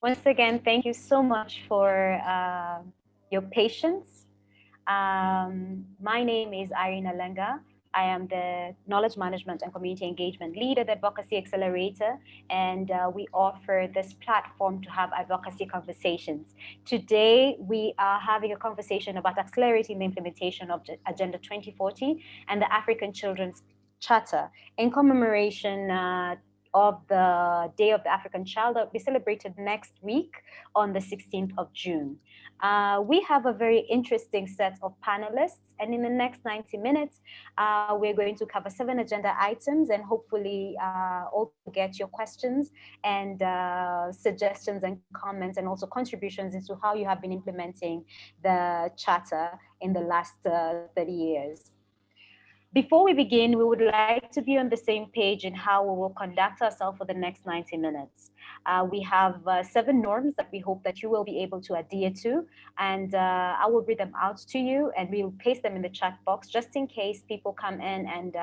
Once again, thank you so much for your patience. My name is Irina Lenga. I am the Knowledge Management and Community Engagement Lead at the Advocacy Accelerator, and we offer this platform to have advocacy conversations. Today, we are having a conversation about accelerating the implementation of Agenda 2040 and the African Children's Charter in commemoration of the Day of the African Child that will be celebrated next week on the 16th of June. We have a very interesting set of panelists, and in the next 90 minutes, we're going to cover 7 agenda items and hopefully also get your questions and suggestions and comments and also contributions into how you have been implementing the Charter in the last 30 years. Before we begin, we would like to be on the same page in how we will conduct ourselves for the next 90 minutes. We have 7 norms that we hope that you will be able to adhere to, and I will read them out to you, and we will paste them in the chat box just in case people come in and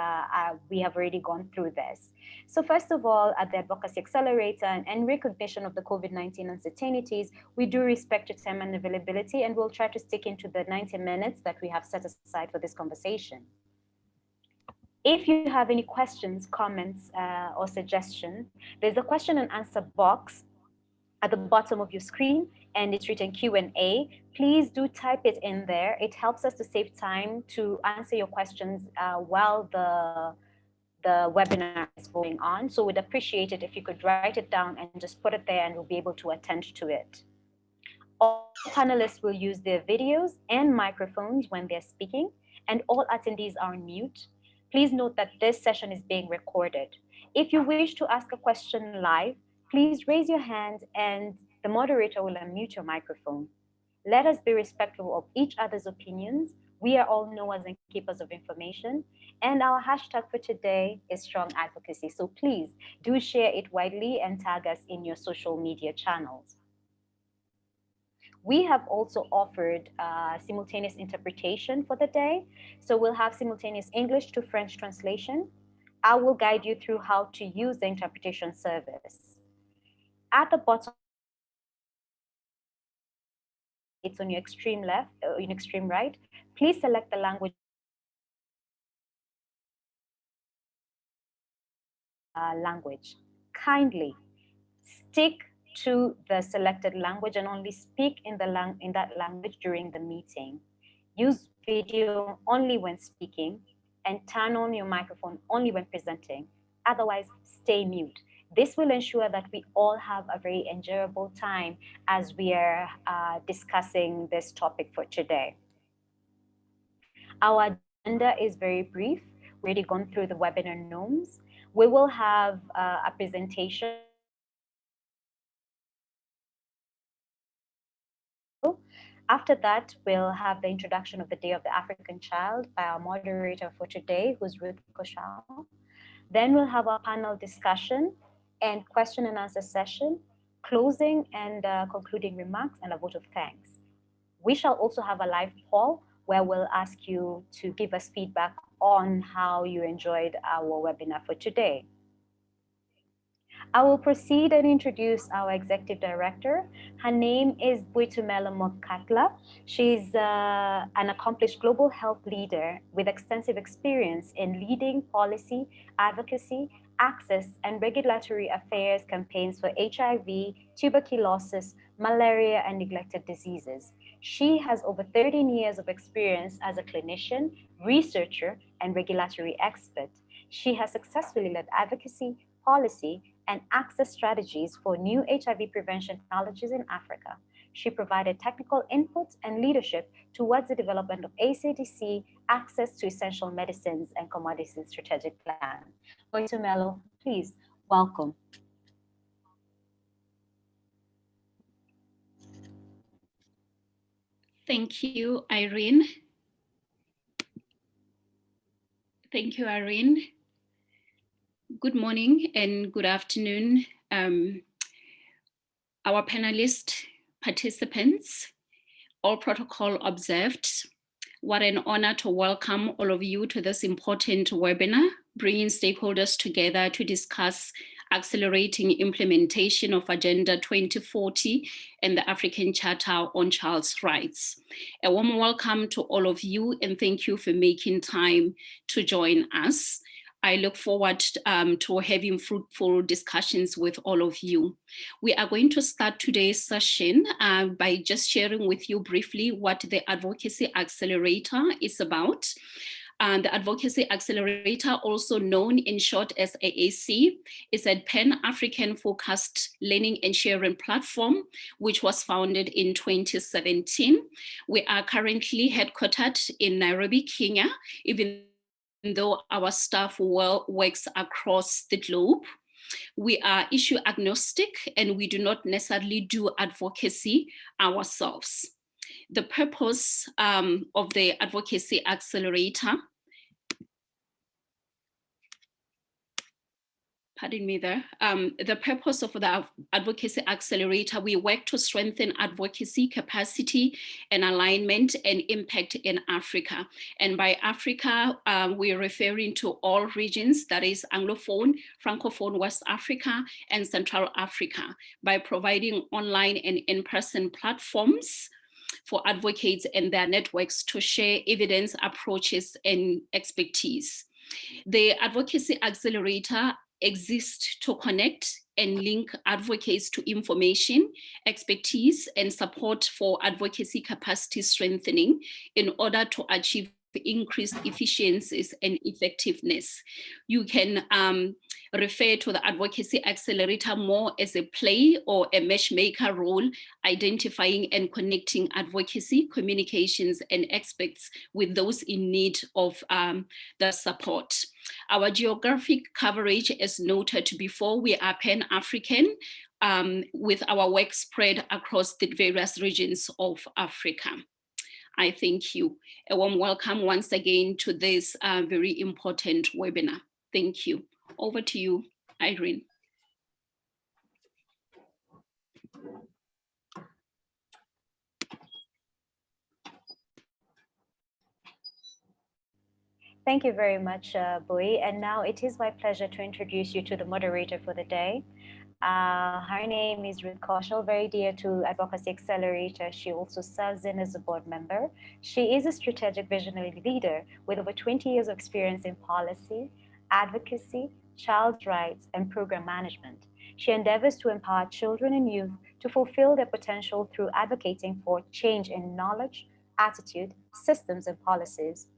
we have already gone through this. So first of all, at the Advocacy Accelerator and in recognition of the COVID-19 uncertainties, we do respect your time and availability, and we'll try to stick into the 90 minutes that we have set aside for this conversation. If you have any questions, comments, or suggestions, there's a question and answer box at the bottom of your screen, and it's written Q&A. Please do type it in there. It helps us to save time to answer your questions while the webinar is going on. So we'd appreciate it if you could write it down and just put it there, and we'll be able to attend to it. All panelists will use their videos and microphones when they're speaking, and all attendees are on mute. Please note that this session is being recorded. If you wish to ask a question live, please raise your hand and the moderator will unmute your microphone. Let us be respectful of each other's opinions. We are all knowers and keepers of information, and our hashtag for today is strong advocacy. So please do share it widely and tag us in your social media channels. We have also offered simultaneous interpretation for the day. So we'll have simultaneous English to French translation. I will guide you through how to use the interpretation service. At the bottom, it's on your extreme left, or your extreme right. Please select the language Kindly stick to the selected language and only speak in that language during the meeting. Use video only when speaking and turn on your microphone only when presenting. Otherwise, stay mute. This will ensure that we all have a very enjoyable time as we are discussing this topic for today. Our agenda is very brief. We've already gone through the webinar norms. We will have a presentation. After that, we'll have the introduction of the Day of the African Child by our moderator for today, who's Ruth Koshal. Then we'll have our panel discussion and question and answer session, closing and concluding remarks, and a vote of thanks. We shall also have a live poll where we'll ask you to give us feedback on how you enjoyed our webinar for today. I will proceed and introduce our executive director. Her name is Boitumelo Mokatla. She's an accomplished global health leader with extensive experience in leading policy, advocacy, access, and regulatory affairs campaigns for HIV, tuberculosis, malaria, and neglected diseases. She has over 13 years of experience as a clinician, researcher, and regulatory expert. She has successfully led advocacy, policy, and access strategies for new HIV prevention technologies in Africa. She provided technical input and leadership towards the development of ACDC, access to essential medicines, and commodities strategic plan. Boitumelo, please, welcome. Thank you, Irene. Thank you, Irene. Good morning and good afternoon, our panelist participants, all protocol observed. What an honor to welcome all of you to this important webinar, bringing stakeholders together to discuss accelerating implementation of Agenda 2040 and the African Charter on Child's Rights. A warm welcome to all of you, and thank you for making time to join us. I look forward to having fruitful discussions with all of you. We are going to start today's session by just sharing with you briefly what the Advocacy Accelerator is about. The Advocacy Accelerator, also known in short as AAC, is a Pan-African focused learning and sharing platform, which was founded in 2017. We are currently headquartered in Nairobi, Kenya, even though our staff works across the globe. We are issue agnostic and we do not necessarily do advocacy ourselves. The purpose of the Advocacy Accelerator, pardon me there, the purpose of the Advocacy Accelerator, we work to strengthen advocacy capacity and alignment and impact in Africa. And by Africa, we're referring to all regions, that is Anglophone, Francophone, West Africa, and Central Africa, by providing online and in-person platforms for advocates and their networks to share evidence, approaches, and expertise. The Advocacy Accelerator exists to connect and link advocates to information, expertise, and support for advocacy capacity strengthening in order to achieve increased efficiencies and effectiveness. You can refer to the Advocacy Accelerator more as a play or a matchmaker role, identifying and connecting advocacy, communications, and experts with those in need of the support. Our geographic coverage, as noted before, we are Pan-African, with our work spread across the various regions of Africa. I thank you. A warm welcome once again to this very important webinar. Thank you. Over to you, Irene. Thank you very much, Boy. And now it is my pleasure to introduce you to the moderator for the day. Her name is Ruth Koshal, very dear to Advocacy Accelerator. She also serves in as a board member. She is a strategic visionary leader with over 20 years of experience in policy, advocacy, child's rights, and program management. She endeavors to empower children and youth to fulfill their potential through advocating for change in knowledge, attitude, systems, and policies.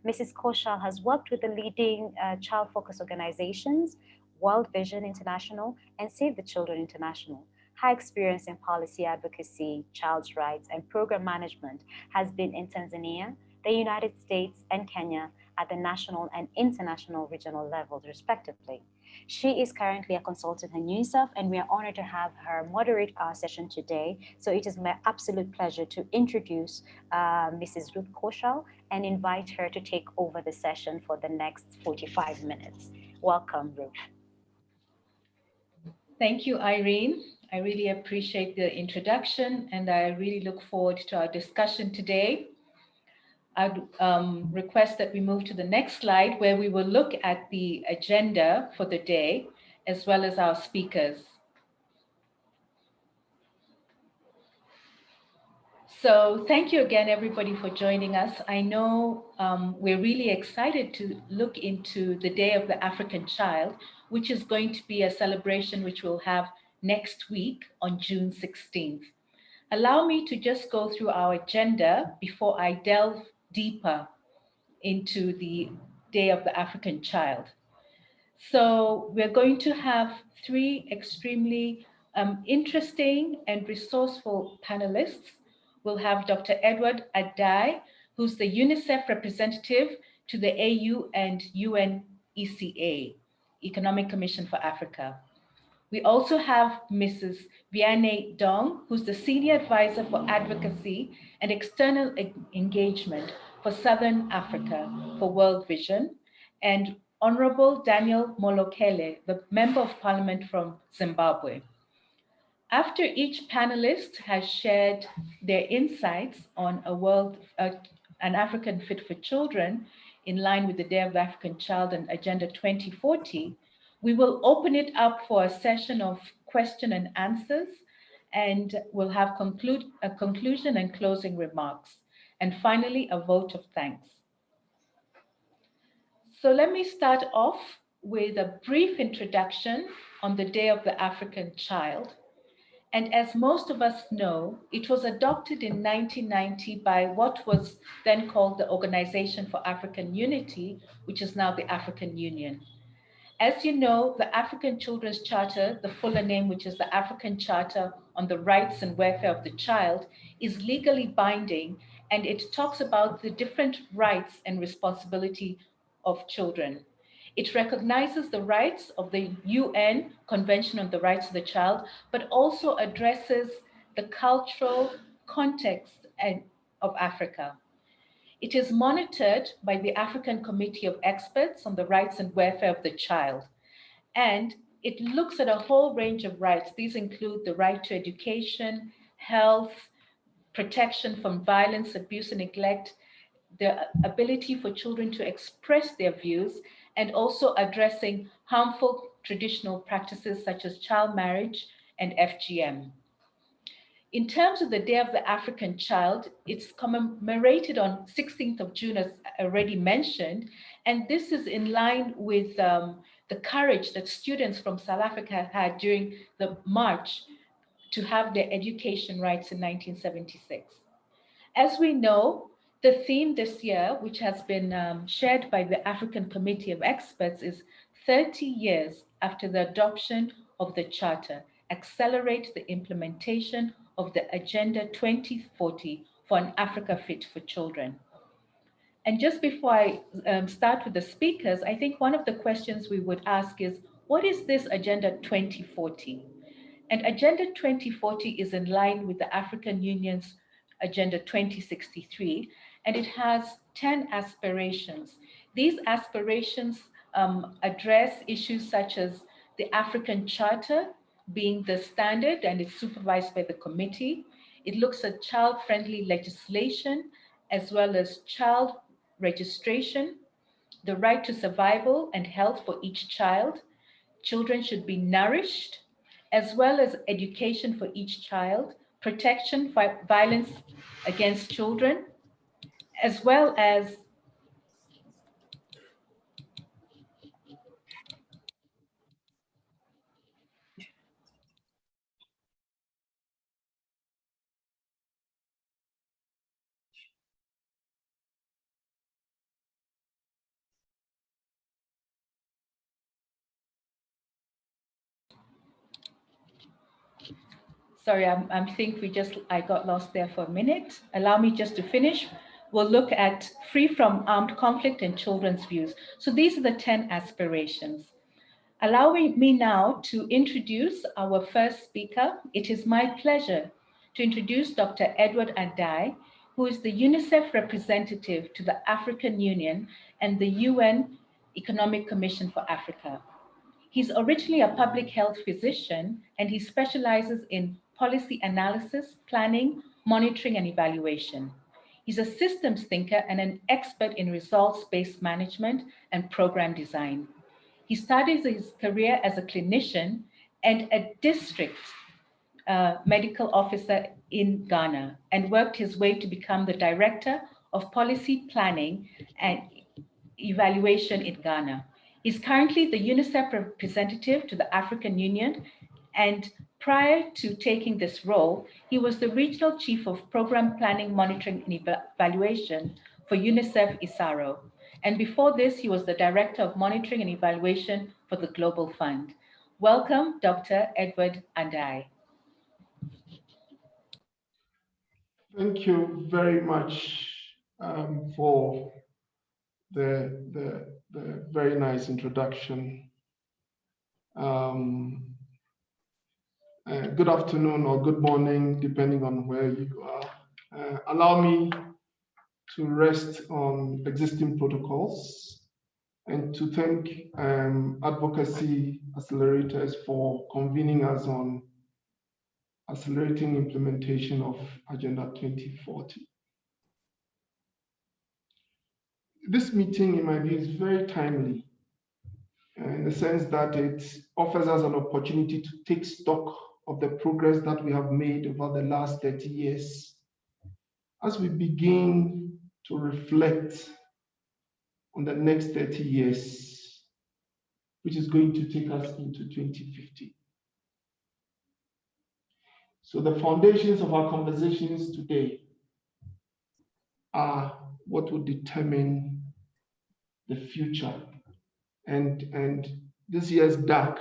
Mrs. Koshal has worked with the leading child-focused organizations, World Vision International, and Save the Children International. Her experience in policy advocacy, child's rights, and program management has been in Tanzania, the United States, and Kenya at the national and international regional levels, respectively. She is currently a consultant in UNICEF, and we are honored to have her moderate our session today. So it is my absolute pleasure to introduce Mrs. Ruth Koshal and invite her to take over the session for the next 45 minutes. Welcome, Ruth. Thank you, Irene. I really appreciate the introduction, and I really look forward to our discussion today. I'd request that we move to the next slide, where we will look at the agenda for the day, as well as our speakers. So thank you again, everybody, for joining us. I know we're really excited to look into the Day of the African Child, which is going to be a celebration which we'll have next week on June 16th. Allow me to just go through our agenda before I delve deeper into the Day of the African Child. So we're going to have three extremely interesting and resourceful panelists. We'll have Dr. Edward Addai, who's the UNICEF representative to the AU and UNECA, Economic Commission for Africa. We also have Mrs. Vianney, who's the Senior Advisor for Advocacy and External Engagement for Southern Africa for World Vision, and Honorable Daniel Molokele, the Member of Parliament from Zimbabwe. After each panelist has shared their insights on an African Fit for Children in line with the Day of the African Child and Agenda 2040, We will open it up for a session of question and answers, and we'll have a conclusion and closing remarks, and finally a vote of thanks. So let me start off with a brief introduction on the Day of the African Child. And as most of us know, it was adopted in 1990 by what was then called the Organization for African Unity, which is now the African Union. As you know, the African Children's Charter, the fuller name, which is the African Charter on the Rights and Welfare of the Child, is legally binding, and it talks about the different rights and responsibility of children. It recognizes the rights of the UN Convention on the Rights of the Child, but also addresses the cultural context of Africa. It is monitored by the African Committee of Experts on the Rights and Welfare of the Child, and it looks at a whole range of rights. These include the right to education, health, protection from violence, abuse, and neglect, the ability for children to express their views, and also addressing harmful traditional practices such as child marriage and FGM. In terms of the Day of the African Child, it's commemorated on 16th of June, as already mentioned, and this is in line with the courage that students from South Africa had during the march to have their education rights in 1976. As we know, the theme this year, which has been shared by the African Committee of Experts, is 30 years after the adoption of the Charter, accelerate the implementation of the Agenda 2040 for an Africa fit for children. And just before I start with the speakers, I think one of the questions we would ask is, what is this Agenda 2040? And Agenda 2040 is in line with the African Union's Agenda 2063, and it has 10 aspirations. These aspirations address issues such as the African Charter being the standard, and it's supervised by the committee. It looks at child-friendly legislation, as well as child registration, the right to survival and health for each child. Children should be nourished, as well as education for each child, protection for violence against children, as well as sorry, I got lost there for a minute. Allow me just to finish. We'll look at free from armed conflict and children's views. So these are the 10 aspirations. Allowing me now to introduce our first speaker, it is my pleasure to introduce Dr. Edward Addai, who is the UNICEF representative to the African Union and the UN Economic Commission for Africa. He's originally a public health physician, and he specializes in policy analysis, planning, monitoring, and evaluation. He's a systems thinker and an expert in results-based management and program design. He started his career as a clinician and a district medical officer in Ghana, and worked his way to become the director of policy planning and evaluation in Ghana. He's currently the UNICEF representative to the African Union, and prior to taking this role, he was the regional chief of program planning, monitoring, and evaluation for UNICEF ISARO. And before this, he was the director of monitoring and evaluation for the Global Fund. Welcome, Dr. Edward Addai. Thank you very much for the very nice introduction. Good afternoon or good morning, depending on where you are. Allow me to rest on existing protocols and to thank Advocacy Accelerators for convening us on accelerating implementation of Agenda 2040. This meeting, in my view, is very timely in the sense that it offers us an opportunity to take stock of the progress that we have made over the last 30 years as we begin to reflect on the next 30 years, which is going to take us into 2050. So the foundations of our conversations today are what will determine the future. And this year's DAC,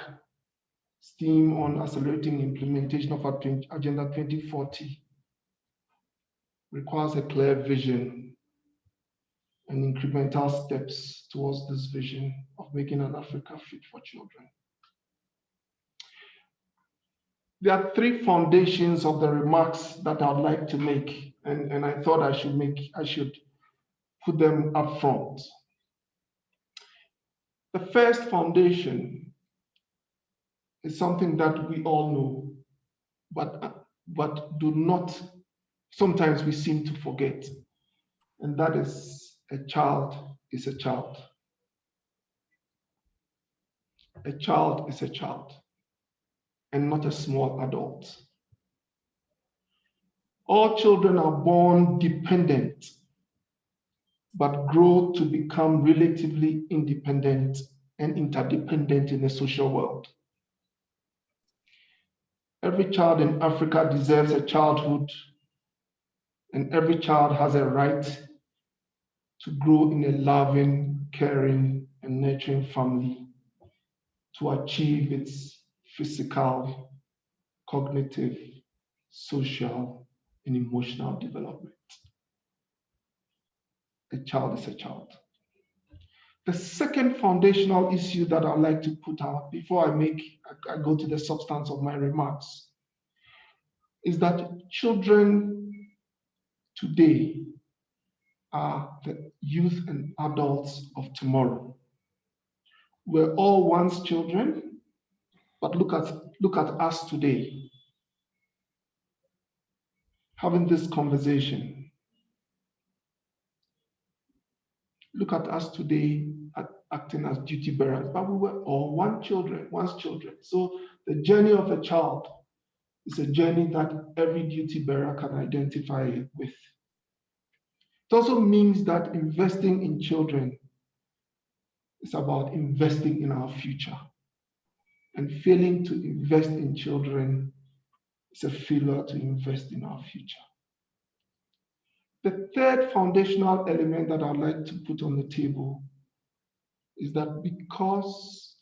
theme on accelerating implementation of our Agenda 2040, requires a clear vision and incremental steps towards this vision of making an Africa fit for children. There are three foundations of the remarks that I'd like to make, and I thought I should put them up front. The first foundation is something that we all know, but do not, sometimes we seem to forget, and that is a child is a child. A child is a child, and not a small adult. All children are born dependent, but grow to become relatively independent and interdependent in the social world. Every child in Africa deserves a childhood, and every child has a right to grow in a loving, caring, and nurturing family to achieve its physical, cognitive, social, and emotional development. A child is a child. The second foundational issue that I'd like to put out before I go to the substance of my remarks is that children today are the youth and adults of tomorrow. We're all once children, but look at us today, having this conversation. Look at us today acting as duty bearers, but we were all once children. So the journey of a child is a journey that every duty bearer can identify with. It also means that investing in children is about investing in our future. And failing to invest in children is a failure to invest in our future. The third foundational element that I'd like to put on the table is that because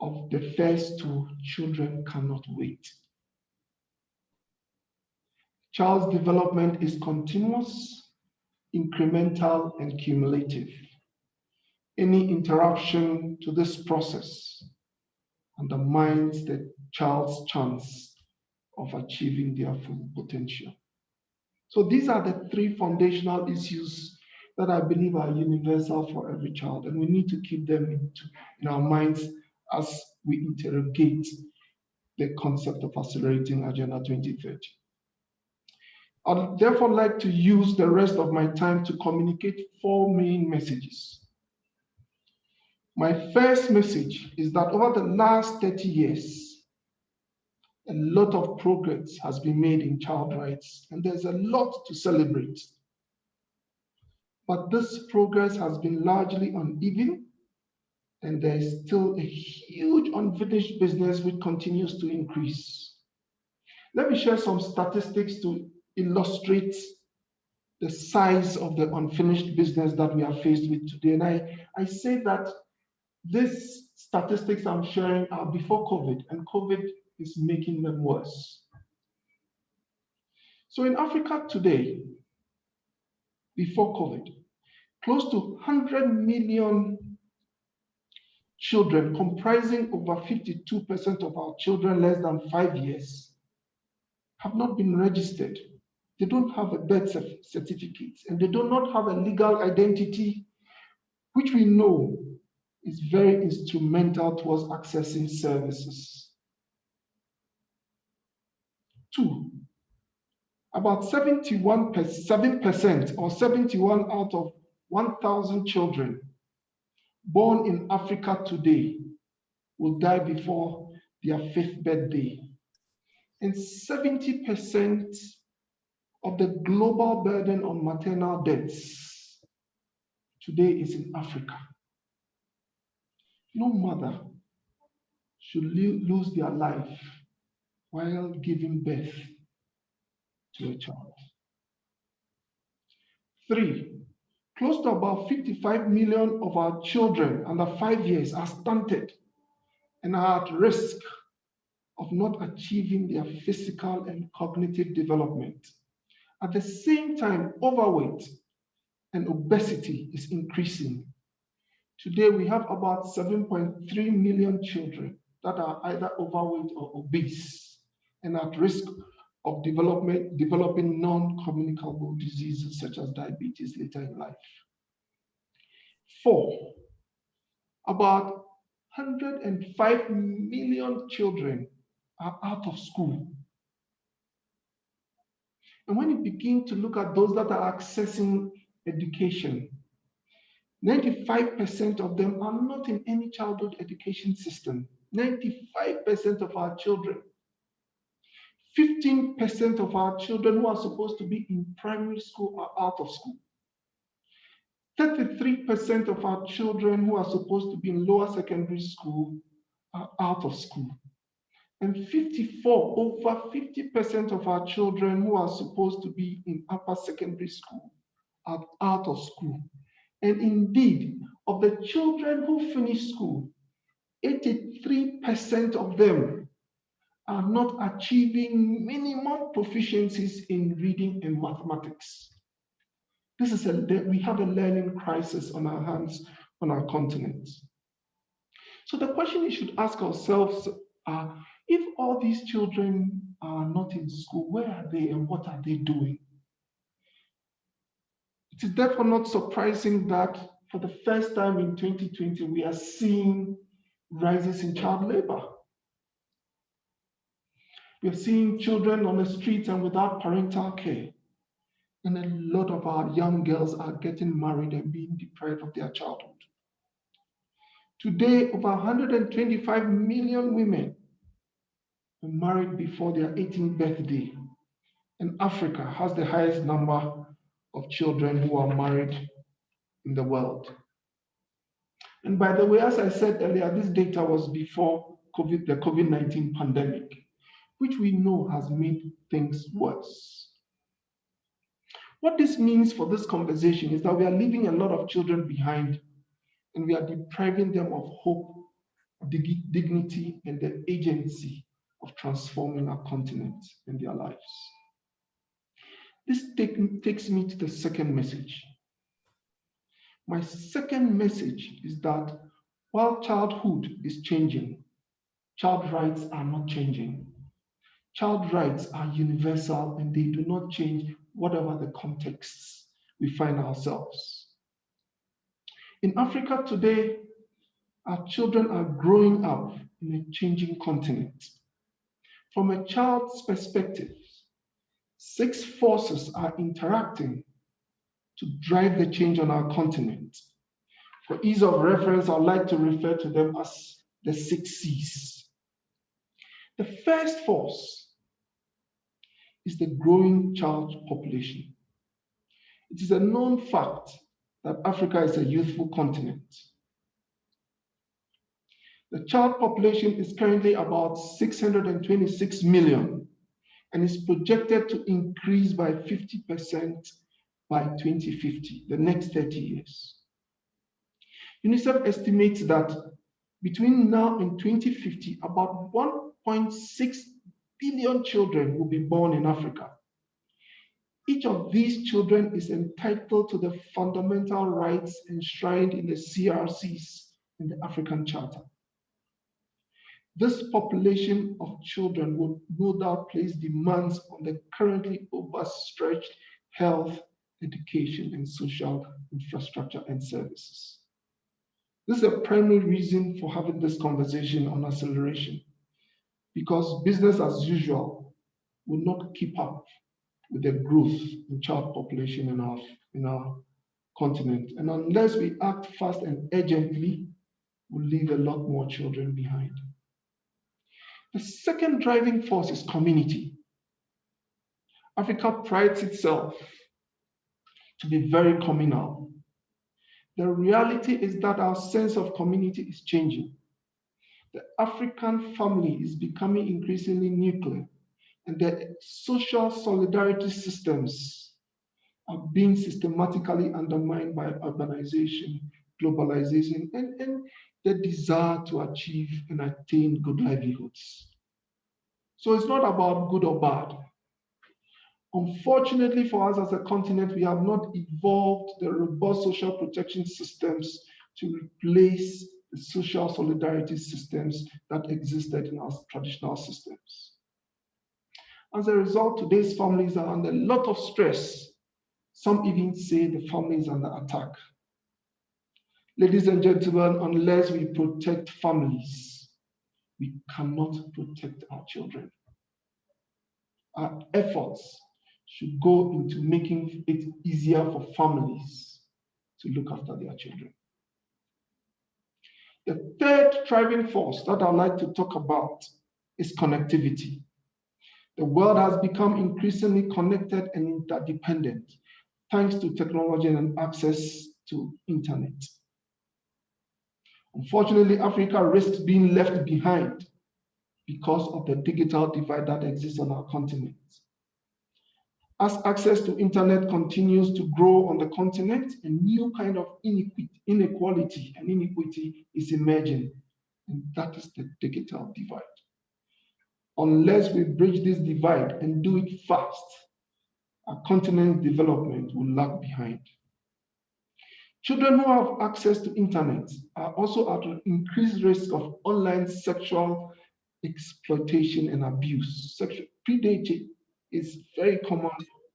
of the first two, children cannot wait. Child's development is continuous, incremental, and cumulative. Any interruption to this process undermines the child's chance of achieving their full potential. So these are the three foundational issues that I believe are universal for every child, and we need to keep them in our minds as we interrogate the concept of accelerating Agenda 2030. I'd therefore like to use the rest of my time to communicate four main messages. My first message is that over the last 30 years, a lot of progress has been made in child rights, and there's a lot to celebrate. But this progress has been largely uneven, and there is still a huge unfinished business which continues to increase. Let me share some statistics to illustrate the size of the unfinished business that we are faced with today. And I say that these statistics I'm sharing are before COVID, and COVID is making them worse. So in Africa today, before COVID, close to 100 million children, comprising over 52% of our children less than 5 years, have not been registered. They don't have a birth certificate, and they do not have a legal identity, which we know is very instrumental towards accessing services. 2, about 7% or 71 out of 1,000 children born in Africa today will die before their 5th birthday. And 70% of the global burden on maternal deaths today is in Africa. No mother should lose their life while giving birth to a child. 3, close to about 55 million of our children under 5 years are stunted and are at risk of not achieving their physical and cognitive development. At the same time, overweight and obesity is increasing. Today, we have about 7.3 million children that are either overweight or obese and at risk of developing non-communicable diseases such as diabetes later in life. 4, about 105 million children are out of school. And when you begin to look at those that are accessing education, 95% of them are not in any childhood education system. 95% of our children. 15% of our children who are supposed to be in primary school are out of school. 33% of our children who are supposed to be in lower secondary school are out of school. And over 50% of our children who are supposed to be in upper secondary school are out of school. And indeed, of the children who finish school, 83% of them are not achieving minimum proficiencies in reading and mathematics. We have a learning crisis on our hands on our continent. So the question we should ask ourselves are, if all these children are not in school, where are they and what are they doing? It is therefore not surprising that for the first time in 2020, we are seeing rises in child labor. We are seeing children on the streets and without parental care. And a lot of our young girls are getting married and being deprived of their childhood. Today, over 125 million women are married before their 18th birthday. And Africa has the highest number of children who are married in the world. And by the way, as I said earlier, this data was before the COVID-19 pandemic, which we know has made things worse. What this means for this conversation is that we are leaving a lot of children behind, and we are depriving them of hope, dignity, and the agency of transforming our continent and their lives. This takes me to the second message. My second message is that while childhood is changing, child rights are not changing. Child rights are universal and they do not change whatever the contexts we find ourselves. In Africa today, our children are growing up in a changing continent. From a child's perspective, 6 forces are interacting to drive the change on our continent. For ease of reference, I'd like to refer to them as the 6 C's. The first force is the growing child population. It is a known fact that Africa is a youthful continent. The child population is currently about 626 million and is projected to increase by 50% by 2050, the next 30 years. UNICEF estimates that between now and 2050, about 1.6 billion children will be born in Africa. Each of these children is entitled to the fundamental rights enshrined in the CRCs in the African Charter. This population of children will no doubt place demands on the currently overstretched health, education, and social infrastructure and services. This is a primary reason for having this conversation on acceleration, because business as usual will not keep up with the growth in child population in our continent. And unless we act fast and urgently, will leave a lot more children behind. The second driving force is community. Africa prides itself to be very communal. The reality is that our sense of community is changing. The African family is becoming increasingly nuclear, and the social solidarity systems are being systematically undermined by urbanization, globalization, and the desire to achieve and attain good livelihoods. So it's not about good or bad. Unfortunately for us as a continent, we have not evolved the robust social protection systems to replace the social solidarity systems that existed in our traditional systems. As a result, today's families are under a lot of stress. Some even say the family is under attack. Ladies and gentlemen, unless we protect families, we cannot protect our children. Our efforts should go into making it easier for families to look after their children. The third driving force that I'd like to talk about is connectivity. The world has become increasingly connected and interdependent thanks to technology and access to internet. Unfortunately, Africa risks being left behind because of the digital divide that exists on our continent. As access to internet continues to grow on the continent, a new kind of inequality and inequity is emerging, and that is the digital divide. Unless we bridge this divide and do it fast, our continent's development will lag behind. Children who have access to internet are also at an increased risk of online sexual exploitation and abuse. Sexual predating is very common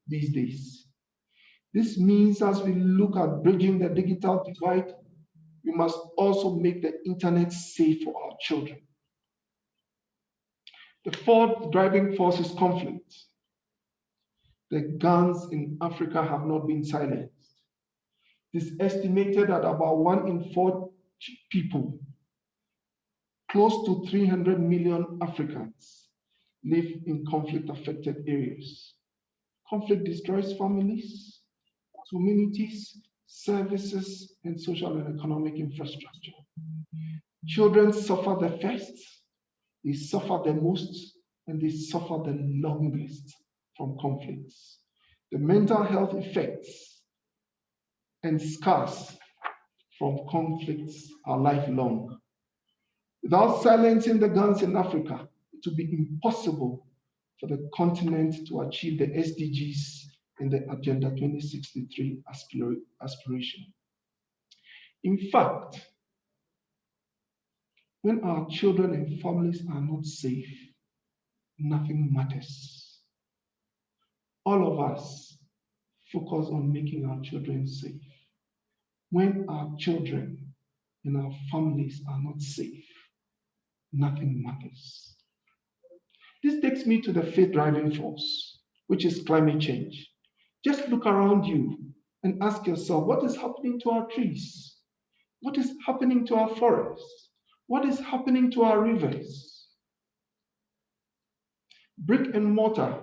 these days. This means as we look at bridging the digital divide, we must also make the internet safe for our children. The fourth driving force is conflict. The guns in Africa have not been silenced. It is estimated that about 1 in 4 people, close to 300 million Africans, live in conflict-affected areas. Conflict destroys families, communities, services, and social and economic infrastructure. Children suffer the first, they suffer the most, and they suffer the longest from conflicts. The mental health effects and scars from conflicts are lifelong. Without silencing the guns in Africa, it would be impossible for the continent to achieve the SDGs and the Agenda 2063 aspiration. In fact, when our children and families are not safe, nothing matters. All of us focus on making our children safe. When our children and our families are not safe, nothing matters. This takes me to the fifth driving force, which is climate change. Just look around you and ask yourself, what is happening to our trees? What is happening to our forests? What is happening to our rivers? Brick and mortar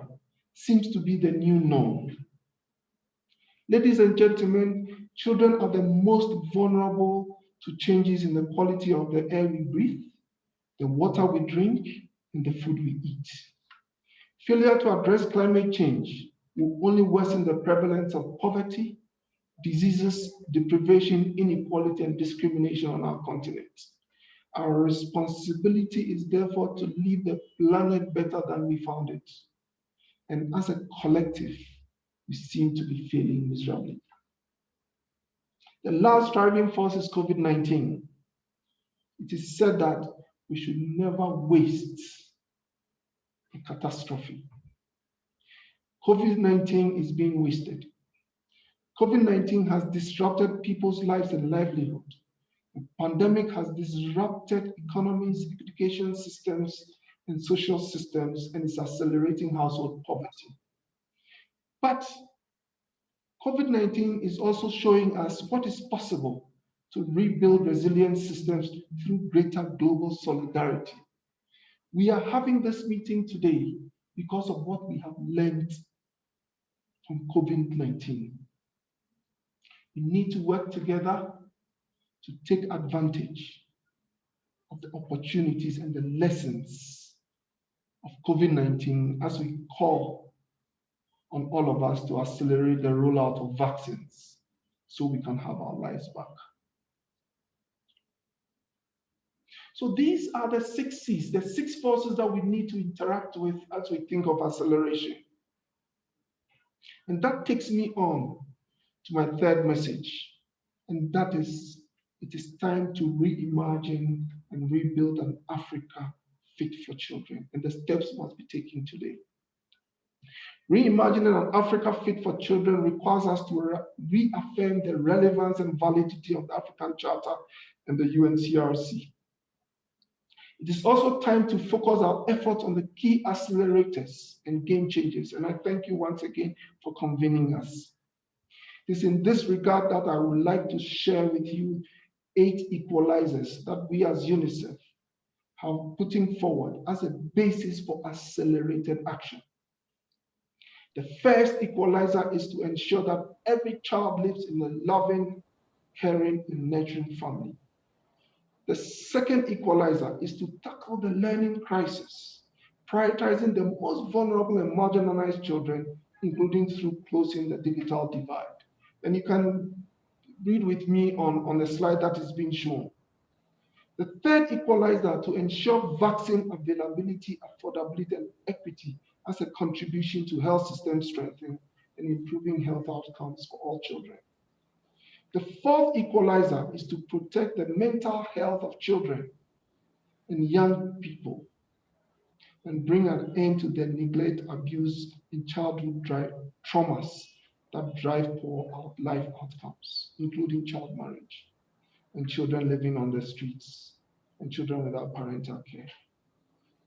seems to be the new norm. Ladies and gentlemen, children are the most vulnerable to changes in the quality of the air we breathe, the water we drink, and the food we eat. Failure to address climate change will only worsen the prevalence of poverty, diseases, deprivation, inequality, and discrimination on our continent. Our responsibility is therefore to leave the planet better than we found it. And as a collective, we seem to be failing miserably. The last driving force is COVID-19. It is said that we should never waste a catastrophe. COVID-19 is being wasted. COVID-19 has disrupted people's lives and livelihood. The pandemic has disrupted economies, education systems, and social systems, and is accelerating household poverty. But COVID-19 is also showing us what is possible to rebuild resilient systems through greater global solidarity. We are having this meeting today because of what we have learned from COVID-19. We need to work together to take advantage of the opportunities and the lessons of COVID-19 as we call on all of us to accelerate the rollout of vaccines so we can have our lives back. So these are the 6 C's, the 6 forces that we need to interact with as we think of acceleration. And that takes me on to my third message, and that is, it is time to reimagine and rebuild an Africa fit for children, and the steps must be taken today. Reimagining an Africa fit for children requires us to reaffirm the relevance and validity of the African Charter and the UNCRC. It is also time to focus our efforts on the key accelerators and game changers, and I thank you once again for convening us. It is in this regard that I would like to share with you 8 equalizers that we as UNICEF have putting forward as a basis for accelerated action. The first equalizer is to ensure that every child lives in a loving, caring, and nurturing family. The second equalizer is to tackle the learning crisis, prioritizing the most vulnerable and marginalized children, including through closing the digital divide. And you can read with me on the slide that is being shown. The third equalizer to ensure vaccine availability, affordability, and equity as a contribution to health system strengthening and improving health outcomes for all children. The fourth equalizer is to protect the mental health of children and young people and bring an end to the neglect, abuse, and childhood traumas that drive poor life outcomes, including child marriage and children living on the streets and children without parental care.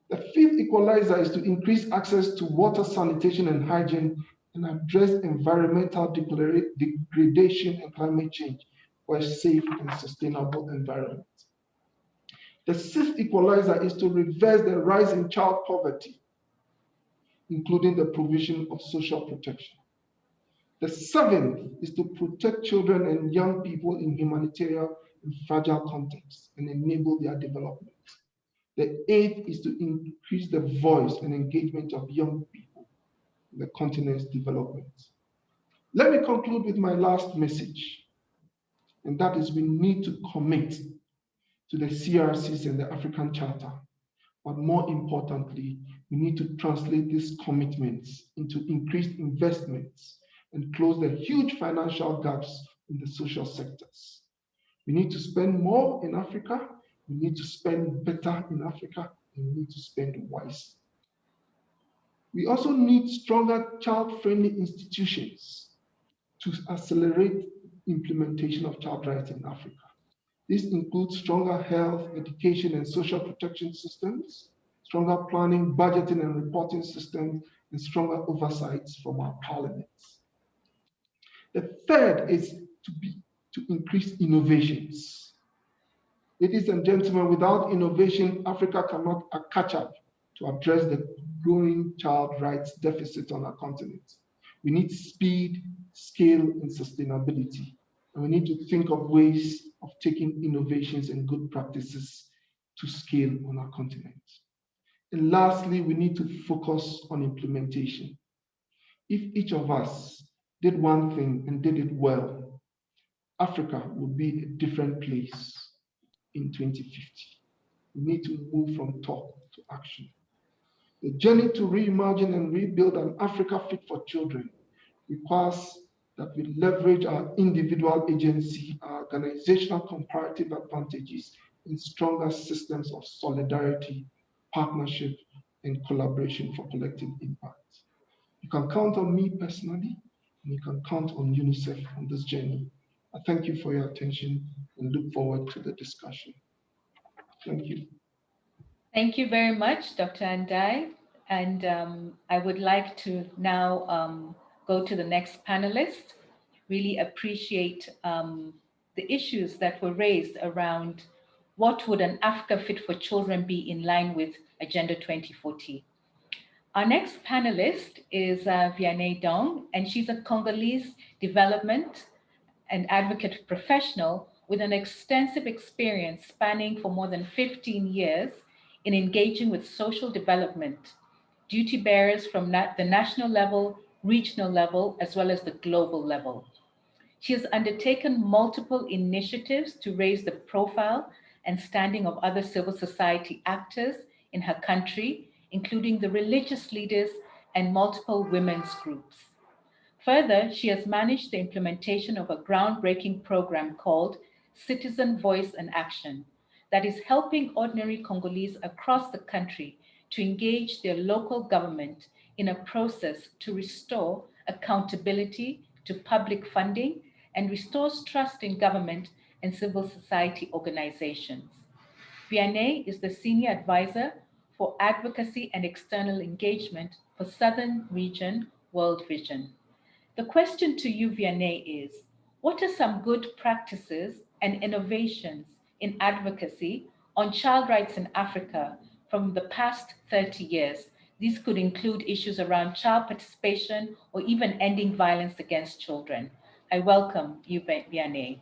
The fifth equalizer is to increase access to water, sanitation, and hygiene and address environmental degradation and climate change for a safe and sustainable environment. The sixth equalizer is to reverse the rise in child poverty, including the provision of social protection. The seventh is to protect children and young people in humanitarian and fragile contexts and enable their development. The eighth is to increase the voice and engagement of young people in the continent's development. Let me conclude with my last message, and that is we need to commit to the CRCs and the African Charter. But more importantly, we need to translate these commitments into increased investments and close the huge financial gaps in the social sectors. We need to spend more in Africa, we need to spend better in Africa, and we need to spend wisely. We also need stronger child-friendly institutions to accelerate implementation of child rights in Africa. This includes stronger health, education, and social protection systems, stronger planning, budgeting, and reporting systems, and stronger oversights from our parliaments. The third is to increase innovations. Ladies and gentlemen, without innovation, Africa cannot catch up to address the growing child rights deficit on our continent. We need speed, scale, and sustainability. And we need to think of ways of taking innovations and good practices to scale on our continent. And lastly, we need to focus on implementation. If each of us did one thing and did it well, Africa would be a different place in 2050. We need to move from talk to action. The journey to reimagine and rebuild an Africa fit for children requires that we leverage our individual agency, our organizational comparative advantages, and stronger systems of solidarity, partnership, and collaboration for collective impact. You can count on me personally, and you can count on UNICEF on this journey. I thank you for your attention and look forward to the discussion. Thank you. Thank you very much, Dr. Ndiaye. And I would like to now go to the next panelist. Really appreciate the issues that were raised around what would an Africa fit for children be in line with Agenda 2040. Our next panelist is Vianney, and she's a Congolese development and advocate professional with an extensive experience spanning for more than 15 years in engaging with social development, duty bearers from the national level, regional level, as well as the global level. She has undertaken multiple initiatives to raise the profile and standing of other civil society actors in her country, including the religious leaders and multiple women's groups. Further, she has managed the implementation of a groundbreaking program called Citizen Voice and Action that is helping ordinary Congolese across the country to engage their local government in a process to restore accountability to public funding and restores trust in government and civil society organizations. Vianney is the Senior Advisor for Advocacy and External Engagement for Southern Region World Vision. The question to you, Vianney, is what are some good practices and innovations in advocacy on child rights in Africa from the past 30 years? These could include issues around child participation or even ending violence against children. I welcome you, Vianney.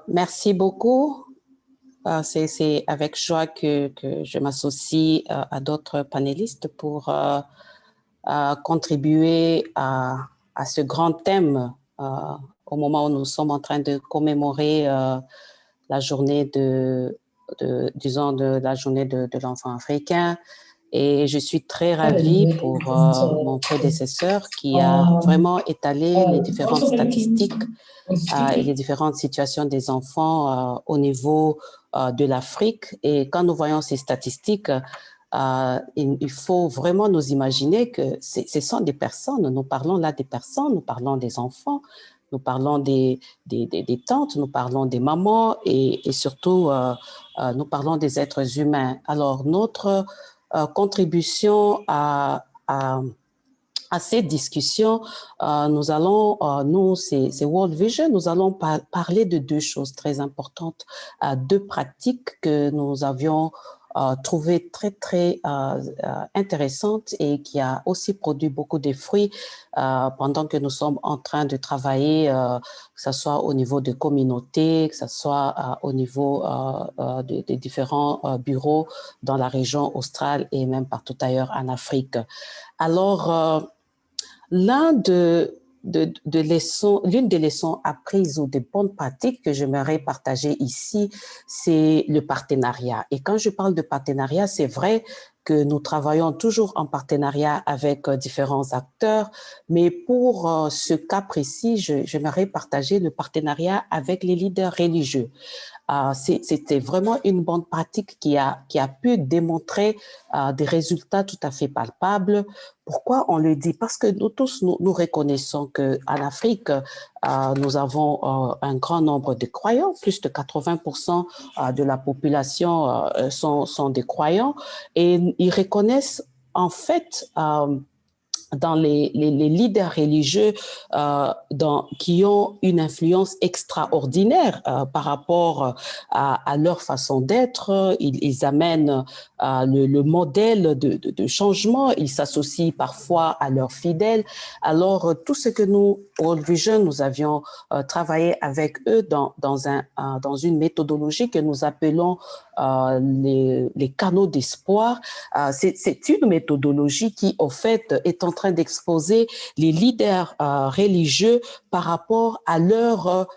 Merci beaucoup. C'est avec joie que je m'associe à d'autres panélistes pour contribuer à ce grand thème au moment où nous sommes en train de commémorer la journée disons la journée de l'enfant africain. Et je suis très ravie pour mon prédécesseur qui a vraiment étalé les différentes statistiques et les différentes situations des enfants au niveau de l'Afrique. Et quand nous voyons ces statistiques, il faut vraiment nous imaginer que ce sont des personnes. Nous parlons là des personnes, nous parlons des enfants, nous parlons des tantes, nous parlons des mamans et surtout, nous parlons des êtres humains. Alors, notre contribution à ces discussions, nous allons, nous, c'est World Vision, nous allons parler de deux choses très importantes, deux pratiques que nous avions trouvées très, très intéressantes et qui a aussi produit beaucoup de fruits pendant que nous sommes en train de travailler, que ce soit au niveau de communautés, que ce soit au niveau des différents bureaux dans la région australe et même partout ailleurs en Afrique. Alors, l'une des leçons apprises ou des bonnes pratiques que j'aimerais partager ici, c'est le partenariat. Et quand je parle de partenariat, c'est vrai que nous travaillons toujours en partenariat avec différents acteurs, mais pour ce cas précis, j'aimerais partager le partenariat avec les leaders religieux. C'était vraiment une bonne pratique qui a pu démontrer des résultats tout à fait palpables. Pourquoi on le dit? Parce que nous tous, nous reconnaissons qu'en Afrique, nous avons un grand nombre de croyants, plus de 80% de la population sont des croyants, et ils reconnaissent en fait dans les leaders religieux qui ont une influence extraordinaire par rapport à leur façon d'être. Ils amènent le modèle de changement, ils s'associent parfois à leurs fidèles. Alors, tout ce que nous, World Vision, nous avions travaillé avec eux dans une méthodologie que nous appelons les canaux d'espoir. C'est une méthodologie qui, au fait, est en train d'exposer les leaders religieux par rapport à leur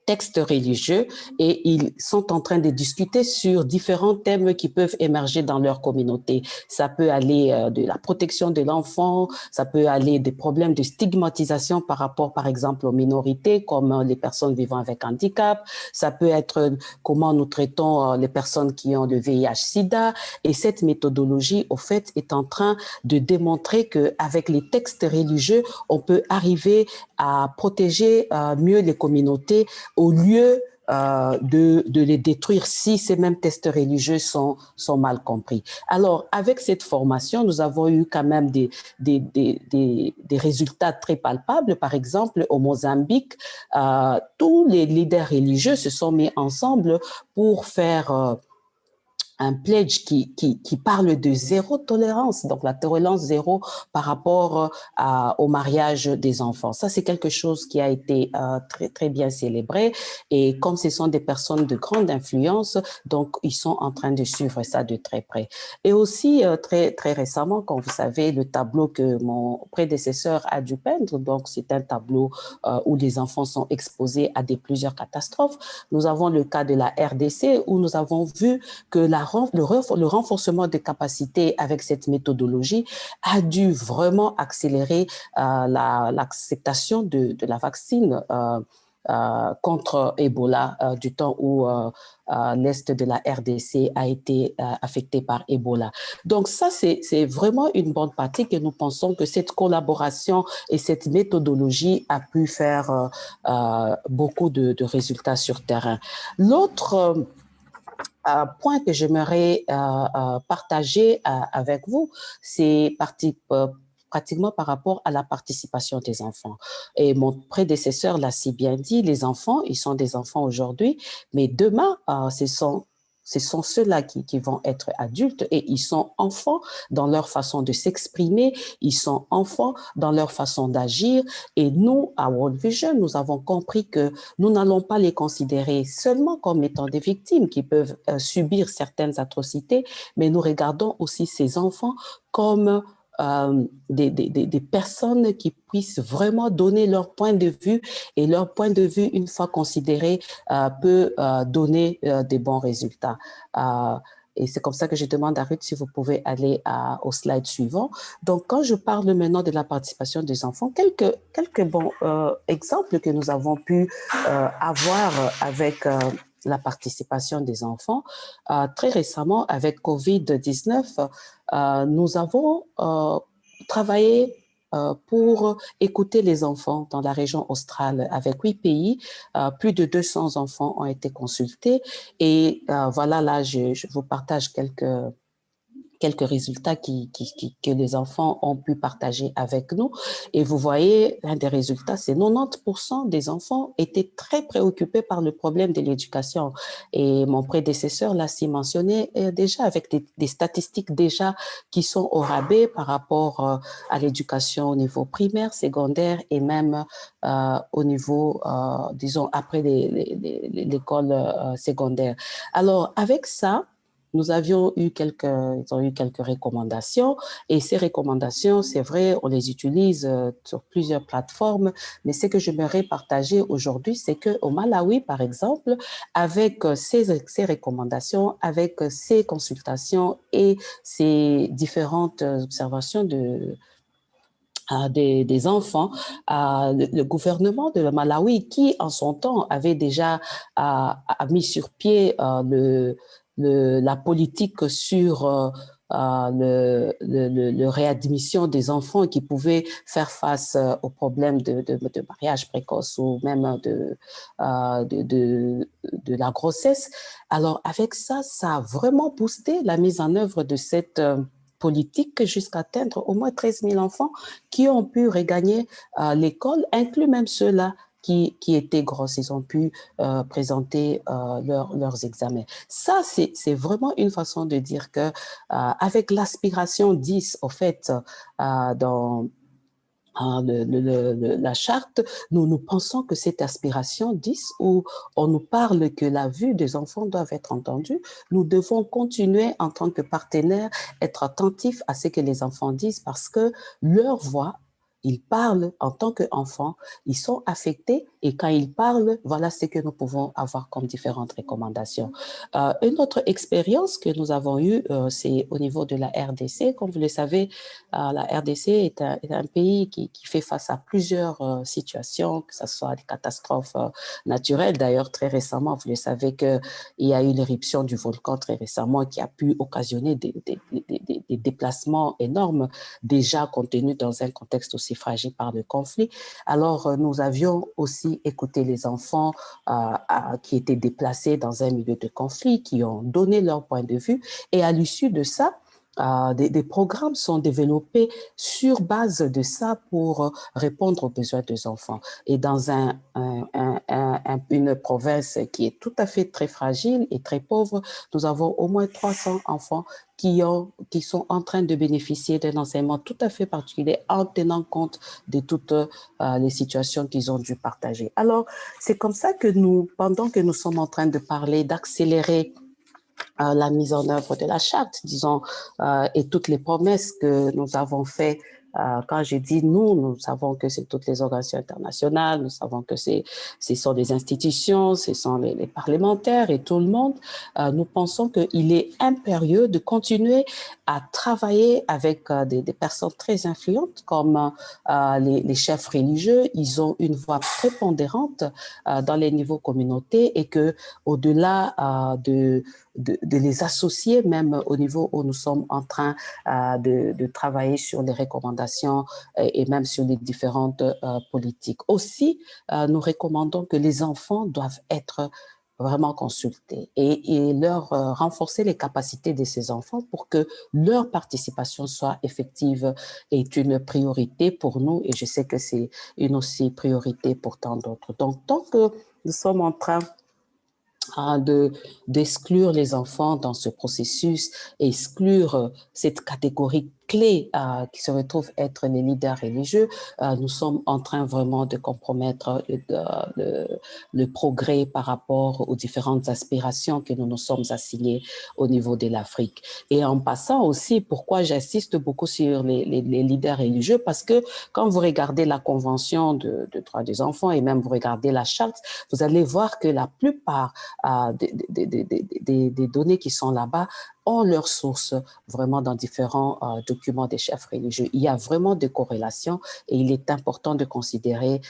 textes religieux et ils sont en train de discuter sur différents thèmes qui peuvent émerger dans leur communauté. Ça peut aller de la protection de l'enfant, ça peut aller des problèmes de stigmatisation par rapport, par exemple, aux minorités, comme les personnes vivant avec handicap. Ça peut être comment nous traitons les personnes qui ont le VIH-Sida. Et cette méthodologie, au fait, est en train de démontrer qu'avec les textes religieux, on peut arriver à protéger mieux les communautés au lieu de les détruire si ces mêmes tests religieux sont mal compris. Alors, avec cette formation, nous avons eu quand même des résultats très palpables. Par exemple, au Mozambique, tous les leaders religieux se sont mis ensemble pour faire un pledge qui parle de zéro tolérance, donc la tolérance zéro par rapport au mariage des enfants. Ça, c'est quelque chose qui a été très, très bien célébré. Et comme ce sont des personnes de grande influence, donc ils sont en train de suivre ça de très près. Et aussi, très, très récemment, comme vous savez, le tableau que mon prédécesseur a dû peindre, donc c'est un tableau où les enfants sont exposés à plusieurs catastrophes. Nous avons le cas de la RDC où nous avons vu que le renforcement des capacités avec cette méthodologie a dû vraiment accélérer l'acceptation de la vaccine contre Ebola du temps où l'Est de la RDC a été affecté par Ebola. Donc ça, c'est vraiment une bonne partie que nous pensons que cette collaboration et cette méthodologie a pu faire beaucoup de résultats sur terrain. L'autre point que j'aimerais partager avec vous, c'est pratiquement par rapport à la participation des enfants. Et mon prédécesseur l'a si bien dit, les enfants, ils sont des enfants aujourd'hui, mais demain, ce sont ceux-là qui vont être adultes et ils sont enfants dans leur façon de s'exprimer, ils sont enfants dans leur façon d'agir. Et nous, à World Vision, nous avons compris que nous n'allons pas les considérer seulement comme étant des victimes qui peuvent subir certaines atrocités, mais nous regardons aussi ces enfants comme des personnes qui puissent vraiment donner leur point de vue et leur point de vue, une fois considéré, peut donner des bons résultats. Et c'est comme ça que je demande à Ruth si vous pouvez aller au slide suivant. Donc, quand je parle maintenant de la participation des enfants, quelques bons exemples que nous avons pu avoir avec la participation des enfants. Très récemment, avec COVID-19, nous avons travaillé pour écouter les enfants dans la région australe avec 8 pays. Plus de 200 enfants ont été consultés. Et voilà, là, je vous partage quelques résultats que les enfants ont pu partager avec nous. Et vous voyez, l'un des résultats, c'est 90% des enfants étaient très préoccupés par le problème de l'éducation. Et mon prédécesseur l'a si mentionné déjà avec des statistiques déjà qui sont au rabais par rapport à l'éducation au niveau primaire, secondaire et même au niveau, disons, après l'école secondaire. Alors, avec ça, nous avions eu quelques recommandations et ces recommandations, c'est vrai, on les utilise sur plusieurs plateformes, mais ce que j'aimerais partager aujourd'hui, c'est qu'au Malawi, par exemple, avec ces recommandations, avec ces consultations et ces différentes observations des enfants, le gouvernement de Malawi, qui en son temps avait déjà mis sur pied la politique sur le réadmission des enfants qui pouvaient faire face aux problèmes de mariage précoce ou même de la grossesse. Alors avec ça, ça a vraiment boosté la mise en œuvre de cette politique jusqu'à atteindre au moins 13 000 enfants qui ont pu regagner l'école, inclus même ceux-là qui étaient grosses. Ils ont pu présenter leurs examens. Ça, c'est vraiment une façon de dire que avec l'aspiration 10, au fait, dans la charte, nous pensons que cette aspiration 10, où on nous parle que la vue des enfants doit être entendue, nous devons continuer en tant que partenaires, être attentifs à ce que les enfants disent parce que leur voix, ils parlent en tant qu'enfants, ils sont affectés et quand ils parlent, voilà ce que nous pouvons avoir comme différentes recommandations. Une autre expérience que nous avons eue, c'est au niveau de la RDC. Comme vous le savez, la RDC est un pays qui fait face à plusieurs situations, que ce soit des catastrophes naturelles. D'ailleurs, très récemment, vous le savez qu'il y a eu l'éruption du volcan très récemment qui a pu occasionner des déplacements énormes, déjà contenus dans un contexte aussi aussi fragiles par le conflit. Alors, nous avions aussi écouté les enfants qui étaient déplacés dans un milieu de conflit, qui ont donné leur point de vue. Et à l'issue de ça, des programmes sont développés sur base de ça pour répondre aux besoins des enfants. Et dans une province qui est tout à fait très fragile et très pauvre, nous avons au moins 300 enfants qui sont en train de bénéficier d'un enseignement tout à fait particulier en tenant compte de toutes les situations qu'ils ont dû partager. Alors, c'est comme ça que nous, pendant que nous sommes en train de parler d'accélérer la mise en œuvre de la charte, disons, et toutes les promesses que nous avons faites. Quand je dis nous savons que c'est toutes les organisations internationales, nous savons que ce sont les institutions, ce sont les parlementaires et tout le monde. Nous pensons qu'il est impérieux de continuer à travailler avec des personnes très influentes comme les chefs religieux. Ils ont une voix prépondérante dans les niveaux communautés et que au-delà de les associer même au niveau où nous sommes en train de travailler sur les recommandations et même sur les différentes politiques. Aussi, nous recommandons que les enfants doivent être vraiment consultés et leur renforcer les capacités de ces enfants pour que leur participation soit effective est une priorité pour nous et je sais que c'est une aussi priorité pour tant d'autres. Donc, tant que nous sommes en train d'exclure les enfants dans ce processus, exclure cette catégorie clé qui se retrouve être les leaders religieux, nous sommes en train vraiment de compromettre le progrès par rapport aux différentes aspirations que nous nous sommes assignées au niveau de l'Afrique. Et en passant aussi, pourquoi j'insiste beaucoup sur les leaders religieux, parce que quand vous regardez la Convention de droits des enfants et même vous regardez la charte, vous allez voir que la plupart des données qui sont là-bas ont leur source vraiment dans différents documents des chefs religieux. Il y a vraiment des corrélations et il est important de considérer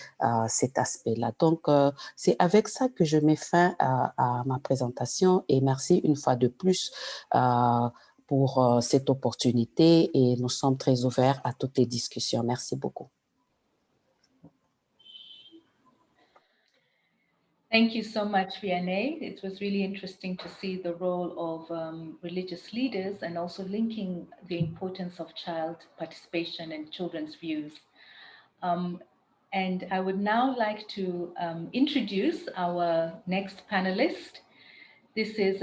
cet aspect-là. Donc, c'est avec ça que je mets fin à ma présentation et merci une fois de plus pour cette opportunité et nous sommes très ouverts à toutes les discussions. Merci beaucoup. Thank you so much, Vianney. It was really interesting to see the role of religious leaders and also linking the importance of child participation and children's views. And I would now like to introduce our next panelist. This is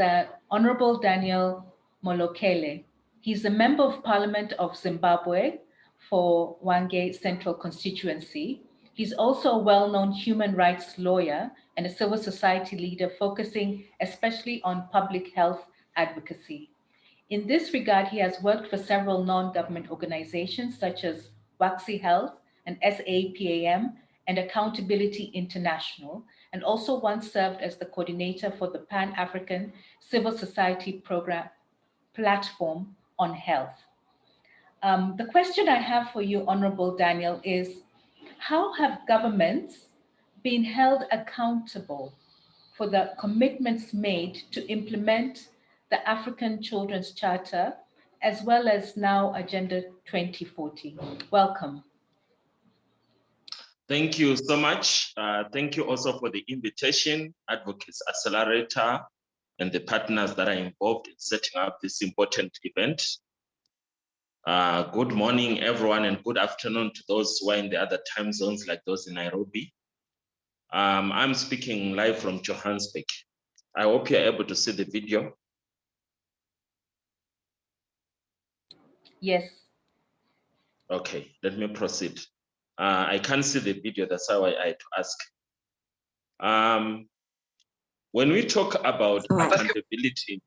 Honorable Daniel Molokele. He's a Member of Parliament of Zimbabwe for Hwange Central Constituency. He's also a well-known human rights lawyer and a civil society leader focusing especially on public health advocacy. In this regard, he has worked for several non-government organizations such as Waxy Health and SAPAM and Accountability International, and also once served as the coordinator for the Pan-African Civil Society Program Platform on Health. The question I have for you, Honorable Daniel, is how have governments been held accountable for the commitments made to implement the African Children's Charter, as well as now Agenda 2040? Welcome. Thank you so much. Thank you also for the invitation, Advocacy Accelerator, and the partners that are involved in setting up this important event. Good morning, everyone, and good afternoon to those who are in the other time zones, like those in Nairobi. I'm speaking live from Johannesburg. I hope you're able to see the video. Yes. Okay, let me proceed. I can't see the video, that's how I had to ask. When we talk about accountability,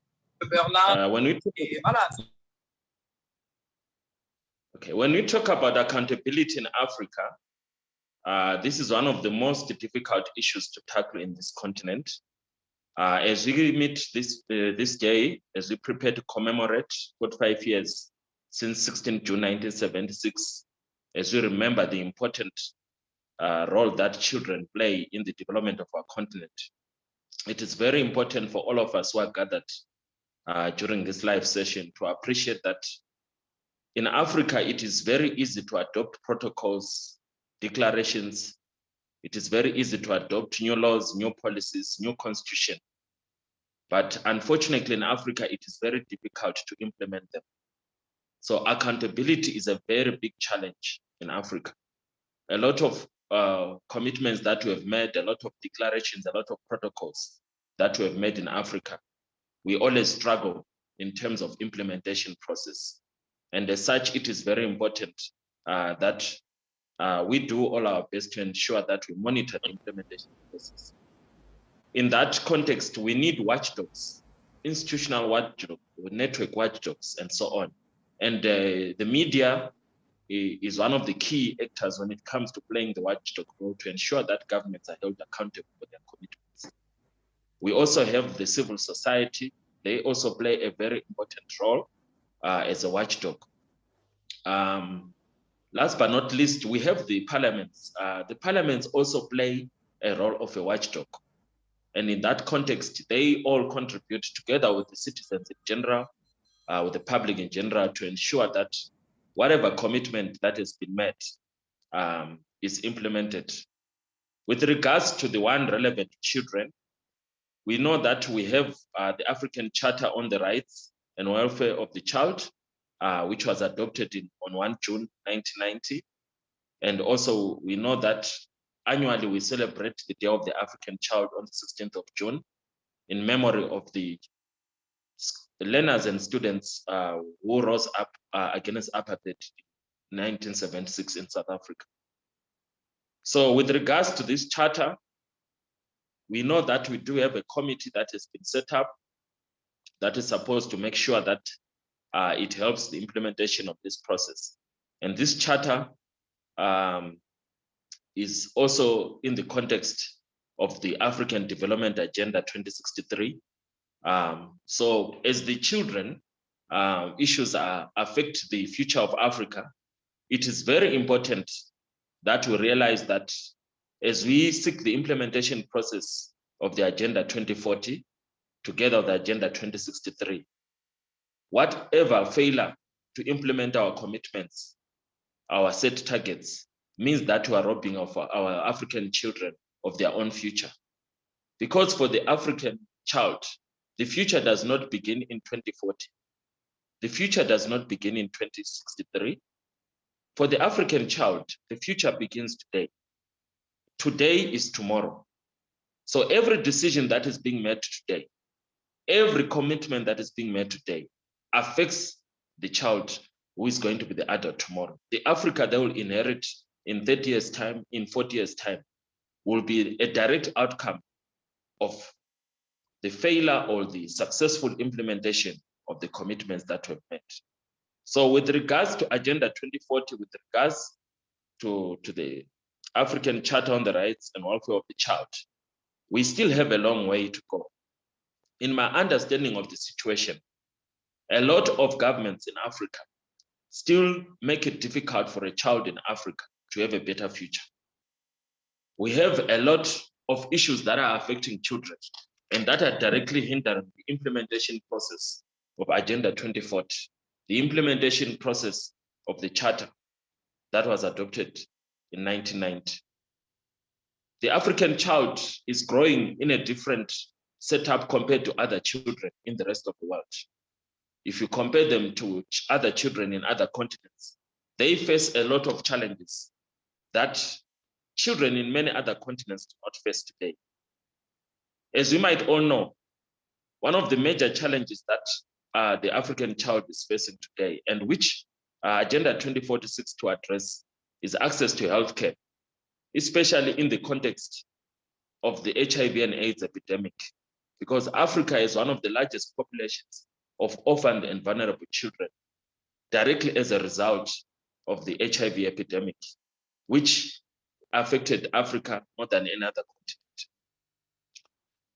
when we talk about accountability in Africa, this is one of the most difficult issues to tackle in this continent. As we meet this day, as we prepare to commemorate 45 years since 16 June 1976, as we remember the important role that children play in the development of our continent, it is very important for all of us who are gathered during this live session to appreciate that In Africa, it is very easy to adopt protocols, declarations. It is very easy to adopt new laws, new policies, new constitution. But unfortunately, in Africa, it is very difficult to implement them. So accountability is a very big challenge in Africa. A lot of commitments that we have made, a lot of declarations, a lot of protocols that we have made in Africa, we always struggle in terms of implementation process. And as such, it is very important that we do all our best to ensure that we monitor the implementation process. In that context, we need watchdogs, institutional watchdogs, network watchdogs, and so on. And the media is one of the key actors when it comes to playing the watchdog role to ensure that governments are held accountable for their commitments. We also have the civil society. They also play a very important role as a watchdog. Last but not least, we have the parliaments. The parliaments also play a role of a watchdog. And in that context, they all contribute together with the citizens in general, with the public in general, to ensure that whatever commitment that has been met is implemented. With regards to the one relevant to children, we know that we have the African Charter on the Rights and Welfare of the Child, which was adopted on 1 June 1990. And also we know that annually we celebrate the Day of the African Child on the 16th of June in memory of the learners and students who rose up against apartheid in 1976 in South Africa. So with regards to this charter, we know that we do have a committee that has been set up that is supposed to make sure that it helps the implementation of this process. And this charter is also in the context of the African Development Agenda 2063. So as the children issues affect the future of Africa, it is very important that we realize that as we seek the implementation process of the Agenda 2040, together with the Agenda 2063, whatever failure to implement our commitments, our set targets, means that we are robbing of our African children of their own future. Because for the African child, the future does not begin in 2040. The future does not begin in 2063. For the African child, the future begins today. Today is tomorrow. So every decision that is being made today, every commitment that is being made today affects the child who is going to be the adult tomorrow. The Africa they will inherit in 30 years' time, in 40 years' time, will be a direct outcome of the failure or the successful implementation of the commitments that were made. So with regards to Agenda 2040, with regards to the African Charter on the Rights and Welfare of the Child, we still have a long way to go. In my understanding of the situation, a lot of governments in Africa still make it difficult for a child in Africa to have a better future. We have a lot of issues that are affecting children and that are directly hindering the implementation process of Agenda 2040, the implementation process of the Charter that was adopted in 1990. The African child is growing in a different setup compared to other children in the rest of the world. If you compare them to other children in other continents, they face a lot of challenges that children in many other continents do not face today. As we might all know, one of the major challenges that the African child is facing today, and which Agenda 2046 to address, is access to healthcare, especially in the context of the HIV and AIDS epidemic, because Africa is one of the largest populations of orphaned and vulnerable children, directly as a result of the HIV epidemic, which affected Africa more than any other continent.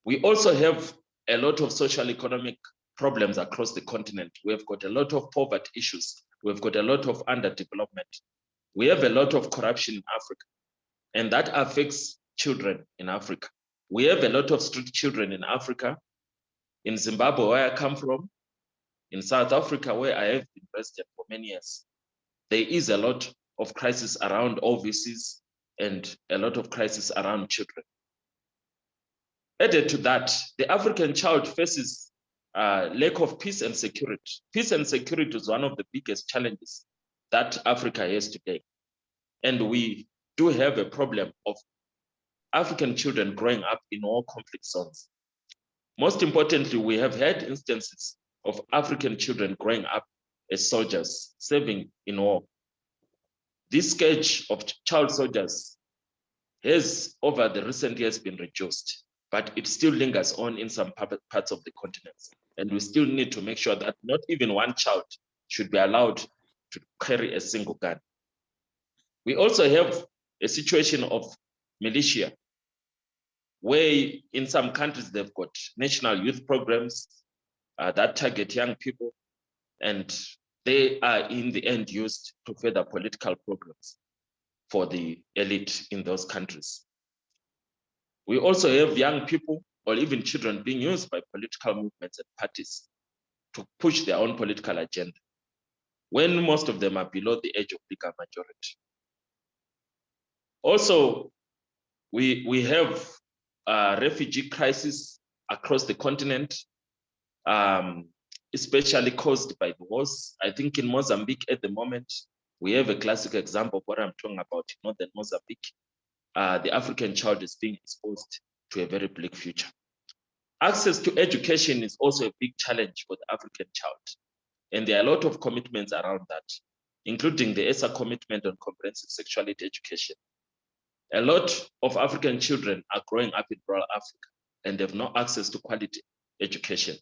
We also have a lot of social economic problems across the continent. We've got a lot of poverty issues. We've got a lot of underdevelopment. We have a lot of corruption in Africa, and that affects children in Africa. We have a lot of street children in Africa, in Zimbabwe, where I come from, in South Africa, where I have been resident for many years. there is a lot of crisis around overseas and a lot of crisis around children. Added to that, the African child faces lack of peace and security. Peace and security is one of the biggest challenges that Africa has today. And we do have a problem of African children growing up in all conflict zones. Most importantly, we have had instances of African children growing up as soldiers, serving in war. This scourge of child soldiers has, over the recent years, been reduced, but it still lingers on in some parts of the continent. And we still need to make sure that not even one child should be allowed to carry a single gun. We also have a situation of militia, where in some countries they've got national youth programs that target young people, and they are in the end used to further political programs for the elite in those countries. We also have young people or even children being used by political movements and parties to push their own political agenda, when most of them are below the age of legal majority. Also, we have refugee crisis across the continent, especially caused by the wars. I think in Mozambique at the moment, we have a classic example of what I'm talking about in northern Mozambique. The African child is being exposed to a very bleak future. Access to education is also a big challenge for the African child. And there are a lot of commitments around that, including the ESA commitment on comprehensive sexuality education. A lot of African children are growing up in rural Africa and they have no access to quality education,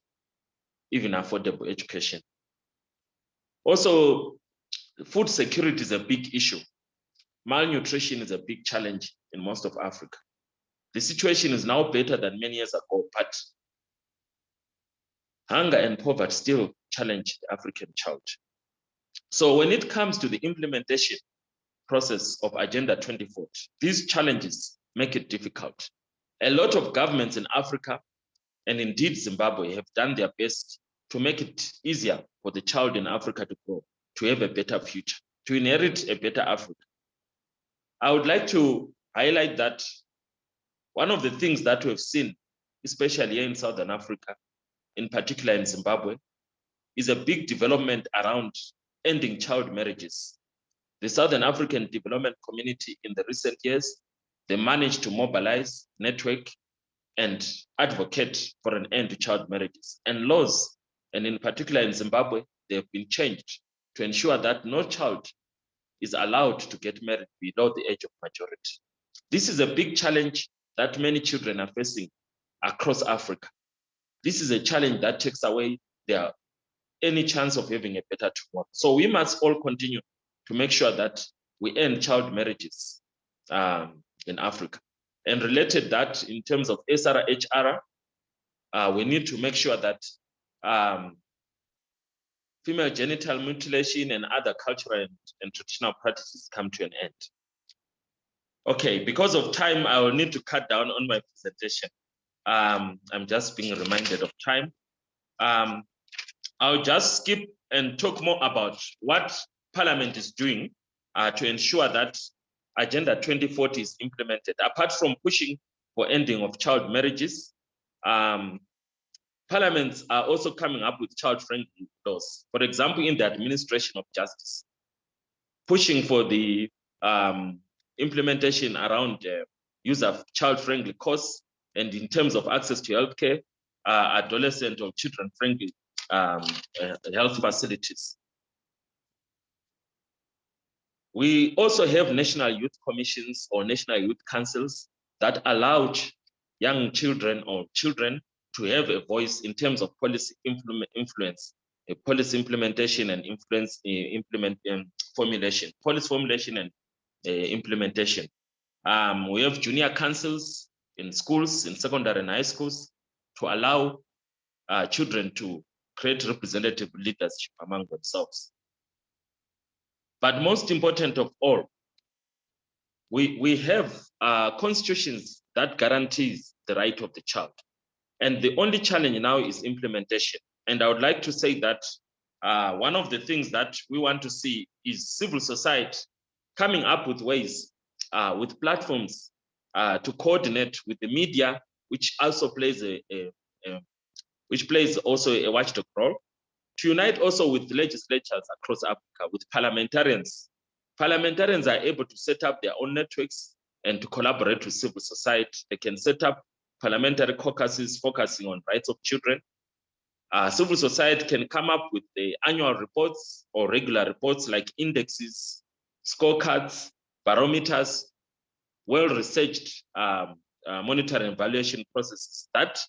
even affordable education. Also, food security is a big issue. Malnutrition is a big challenge in most of Africa. The situation is now better than many years ago, but hunger and poverty still challenge the African child. So when it comes to the implementation process of Agenda 2040, these challenges make it difficult. A lot of governments in Africa, and indeed Zimbabwe, have done their best to make it easier for the child in Africa to grow, to have a better future, to inherit a better Africa. I would like to highlight that one of the things that we've seen, especially here in Southern Africa, in particular in Zimbabwe, is a big development around ending child marriages. The Southern African Development Community in the recent years, they managed to mobilize, network, and advocate for an end to child marriages. And laws, and in particular in Zimbabwe, they have been changed to ensure that no child is allowed to get married below the age of majority. This is a big challenge that many children are facing across Africa. This is a challenge that takes away their any chance of having a better tomorrow. So we must all continue to make sure that we end child marriages in Africa. And related that in terms of SRHR, we need to make sure that female genital mutilation and other cultural and traditional practices come to an end. Okay, because of time, I will need to cut down on my presentation. I'm just being reminded of time. I'll just skip and talk more about what Parliament is doing to ensure that Agenda 2040 is implemented. Apart from pushing for ending of child marriages, parliaments are also coming up with child-friendly laws. For example, in the administration of justice, pushing for the implementation around use of child-friendly courts, and in terms of access to healthcare, adolescent or children-friendly health facilities. We also have national youth commissions or national youth councils that allow young children or children to have a voice in terms of policy influence, policy implementation and formulation, policy formulation and implementation. We have junior councils in schools, in secondary and high schools, to allow children to create representative leadership among themselves. But most important of all, we have constitutions that guarantees the right of the child. And the only challenge now is implementation. And I would like to say that one of the things that we want to see is civil society coming up with ways, with platforms to coordinate with the media, which also plays also a watchdog role, to unite also with legislatures across Africa, with parliamentarians. Parliamentarians are able to set up their own networks and to collaborate with civil society. They can set up parliamentary caucuses focusing on rights of children. Civil society can come up with the annual reports or regular reports like indexes, scorecards, barometers, well-researched monitoring and evaluation processes that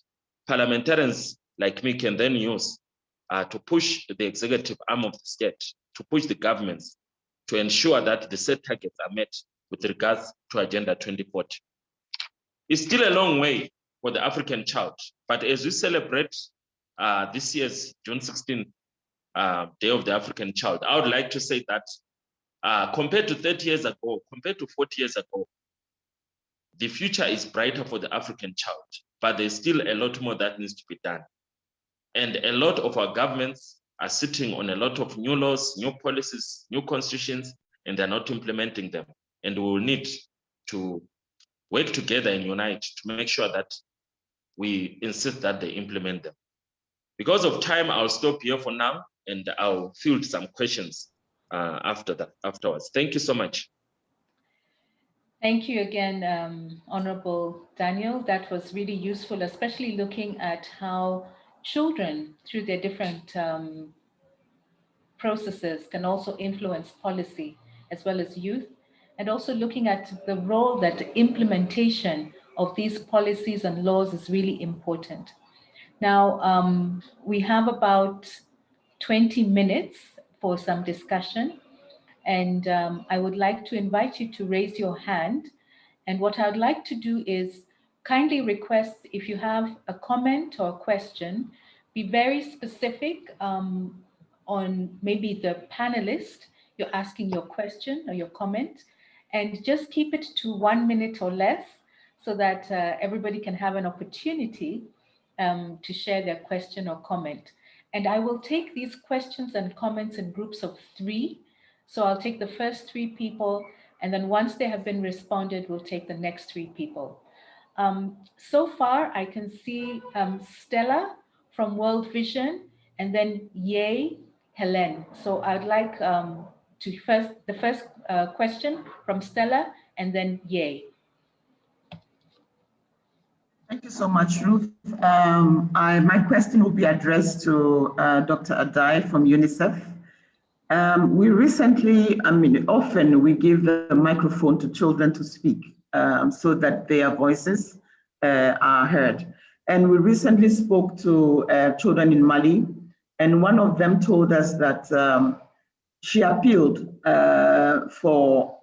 parliamentarians like me can then use to push the executive arm of the state, to push the governments to ensure that the set targets are met with regards to Agenda 2040. It's still a long way for the African child, but as we celebrate this year's June 16th Day of the African Child, I would like to say that compared to 30 years ago, compared to 40 years ago, the future is brighter for the African child, but there's still a lot more that needs to be done. And a lot of our governments are sitting on a lot of new laws, new policies, new constitutions, and they're not implementing them. And we will need to work together and unite to make sure that we insist that they implement them. Because of time, I'll stop here for now, and I'll field some questions afterwards. Thank you so much. Thank you again, Honorable Daniel. That was really useful, especially looking at how children, through their different processes, can also influence policy, as well as youth, and also looking at the role that implementation of these policies and laws is really important. Now, we have about 20 minutes for some discussion, and I would like to invite you to raise your hand. And what I would like to do is kindly request, if you have a comment or a question, be very specific on maybe the panelist you're asking your question or your comment, and just keep it to 1 minute or less so that everybody can have an opportunity to share their question or comment. And I will take these questions and comments in groups of 3. So I'll take the first 3 people, and then once they have been responded, we'll take the next 3 people. So far, I can see Stella from World Vision, and then Yaye, Helen. So I'd like the first question from Stella, and then Yaye. Thank you so much, Ruth. My question will be addressed to Dr. Addai from UNICEF. We recently, often we give the microphone to children to speak so that their voices are heard. And we recently spoke to children in Mali, and one of them told us that she appealed for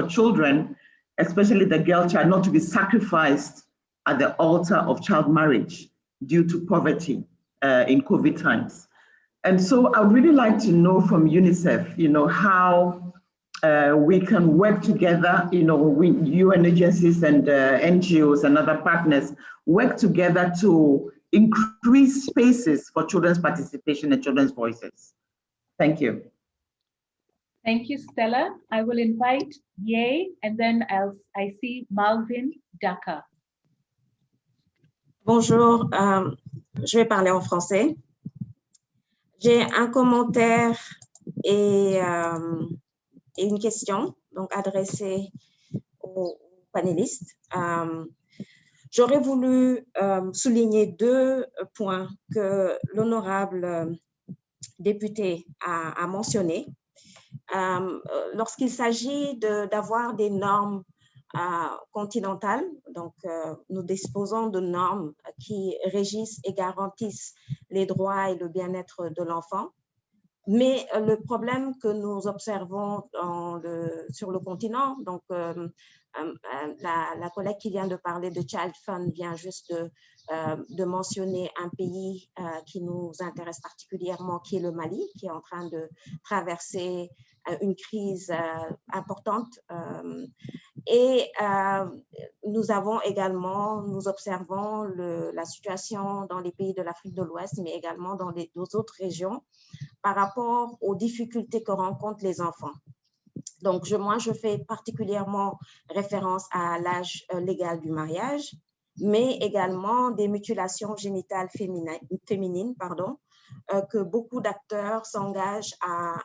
children, especially the girl child, not to be sacrificed at the altar of child marriage due to poverty in COVID times. And so I would really like to know from UNICEF, how we can work together, UN agencies and NGOs and other partners work together to increase spaces for children's participation and children's voices. Thank you. Thank you, Stella. I will invite Yaye, and then I see Malvin Daka. Bonjour, je vais parler en français. J'ai un commentaire et une question donc adressée aux panélistes. J'aurais voulu souligner 2 points que l'honorable député a mentionnés. Lorsqu'il s'agit d'avoir des normes continentales, donc nous disposons de normes qui régissent et garantissent les droits et le bien-être de l'enfant. Mais le problème que nous observons sur le continent, donc la collègue qui vient de parler de Child Fund vient juste de mentionner un pays qui nous intéresse particulièrement, qui est le Mali, qui est en train de traverser une crise importante. Et nous observons la situation dans les pays de l'Afrique de l'Ouest, mais également dans les autres régions par rapport aux difficultés que rencontrent les enfants. Donc, moi, je fais particulièrement référence à l'âge légal du mariage, mais également des mutilations génitales féminines, que beaucoup d'acteurs s'engagent à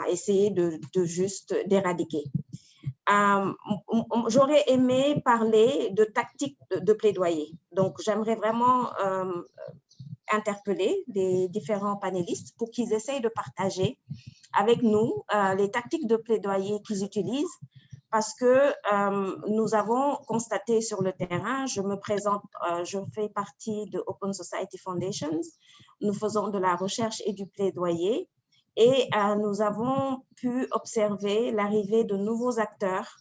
essayer de juste d'éradiquer. J'aurais aimé parler de tactiques de plaidoyer. Donc, j'aimerais vraiment interpeller les différents panélistes pour qu'ils essayent de partager avec nous les tactiques de plaidoyer qu'ils utilisent, parce que nous avons constaté sur le terrain, je me présente, je fais partie de Open Society Foundations, nous faisons de la recherche et du plaidoyer, et nous avons pu observer l'arrivée de nouveaux acteurs,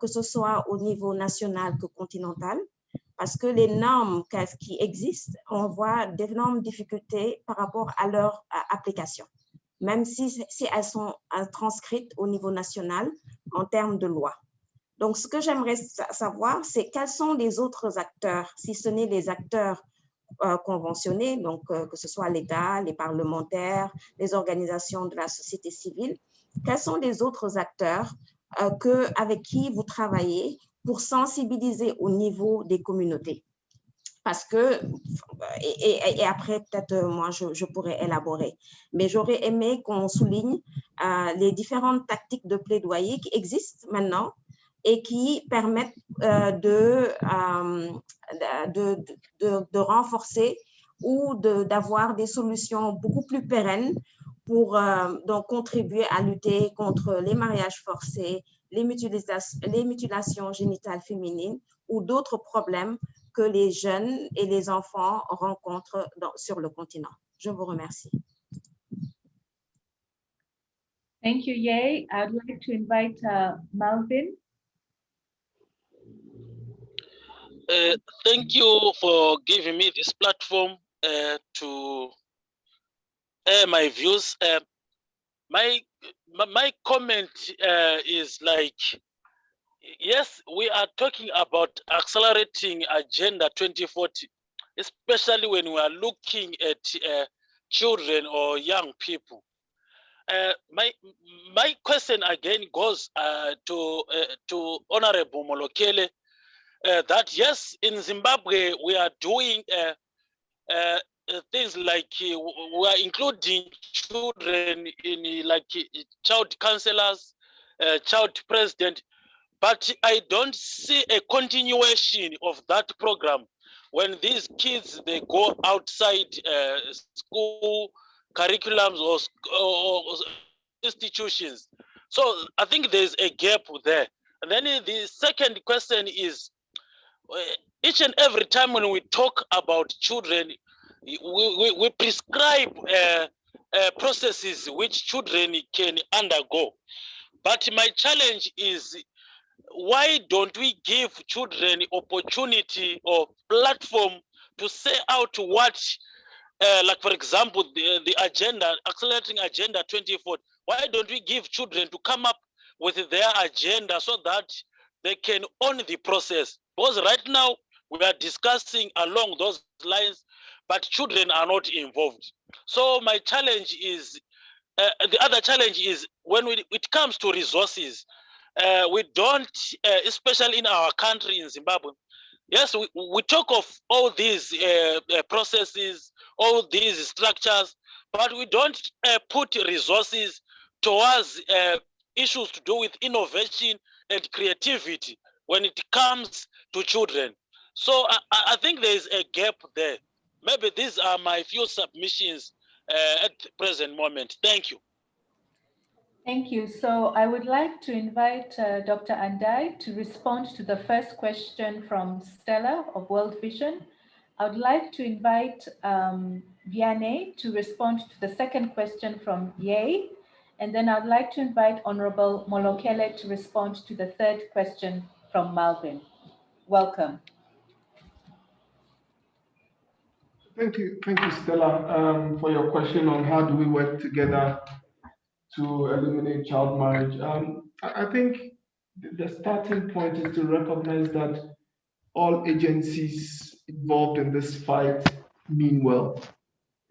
que ce soit au niveau national que continental, parce que les normes qui existent, on voit d'énormes difficultés par rapport à leur application, même si elles sont transcrites au niveau national en termes de loi. Donc, ce que j'aimerais savoir, c'est quels sont les autres acteurs, si ce n'est les acteurs conventionnés, donc que ce soit l'État, les parlementaires, les organisations de la société civile, quels sont les autres acteurs avec qui vous travaillez pour sensibiliser au niveau des communautés? Parce que, et après peut-être moi je pourrais élaborer, mais j'aurais aimé qu'on souligne les différentes tactiques de plaidoyer qui existent maintenant et qui permettent de renforcer ou d'avoir des solutions beaucoup plus pérennes pour donc contribuer à lutter contre les mariages forcés, les mutilations génitales féminines ou d'autres problèmes que les jeunes et les enfants rencontrent sur le continent. Je vous remercie. Thank you, Yaye. I'd like to invite Malvin. Thank you for giving me this platform to air my views. My comment is like, yes, we are talking about accelerating Agenda 2040, especially when we are looking at children or young people. My question again goes to Honorable Molokele, that yes, in Zimbabwe we are doing things like we are including children in like child counselors, child president, but I don't see a continuation of that program when these kids, they go outside school curriculums or institutions. So I think there's a gap there. And then the second question is, each and every time when we talk about children, we prescribe processes which children can undergo. But my challenge is, why don't we give children opportunity or platform to say out what, like for example, the agenda, accelerating agenda 2040, why don't we give children to come up with their agenda so that they can own the process? Because right now we are discussing along those lines, but children are not involved. So my challenge is, the other challenge is when it comes to resources, we don't, especially in our country in Zimbabwe, yes, we talk of all these processes, all these structures, but we don't put resources towards issues to do with innovation and creativity when it comes to children. So I think there is a gap there. Maybe these are my few submissions at the present moment. Thank you. Thank you. So I would like to invite Dr. Addai to respond to the first question from Stella of World Vision. I would like to invite Vianney to respond to the second question from Yaye. And then I'd like to invite Honorable Molokele to respond to the third question from Malvin. Welcome. Thank you, Stella, for your question on how do we work together to eliminate child marriage. I think the starting point is to recognize that all agencies involved in this fight mean well.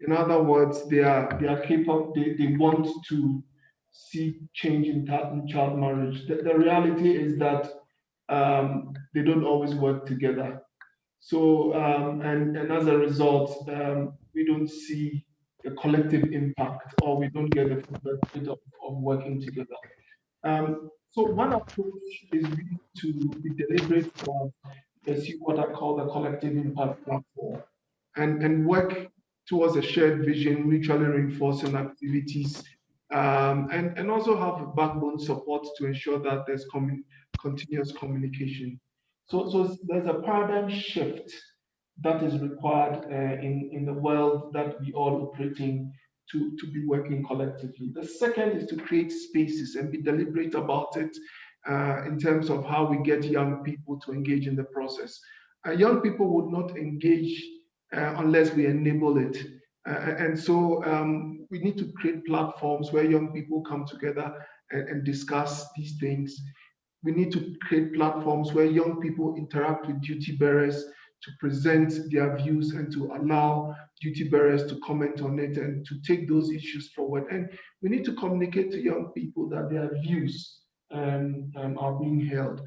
In other words, they are capable, they want to see change in child marriage. The reality is that they don't always work together. So, and as a result, we don't see a collective impact, or we don't get the benefit of working together. So one approach is really to be deliberate and pursue what I call the collective impact platform, and work towards a shared vision, mutually reinforcing activities, and also have a backbone support to ensure that there's continuous communication. So there's a paradigm shift that is required in the world that we all operate in to be working collectively. The second is to create spaces and be deliberate about it in terms of how we get young people to engage in the process. Young people would not engage unless we enable it. And so we need to create platforms where young people come together and discuss these things. We need to create platforms where young people interact with duty bearers to present their views and to allow duty bearers to comment on it and to take those issues forward. And we need to communicate to young people that their views are being heard.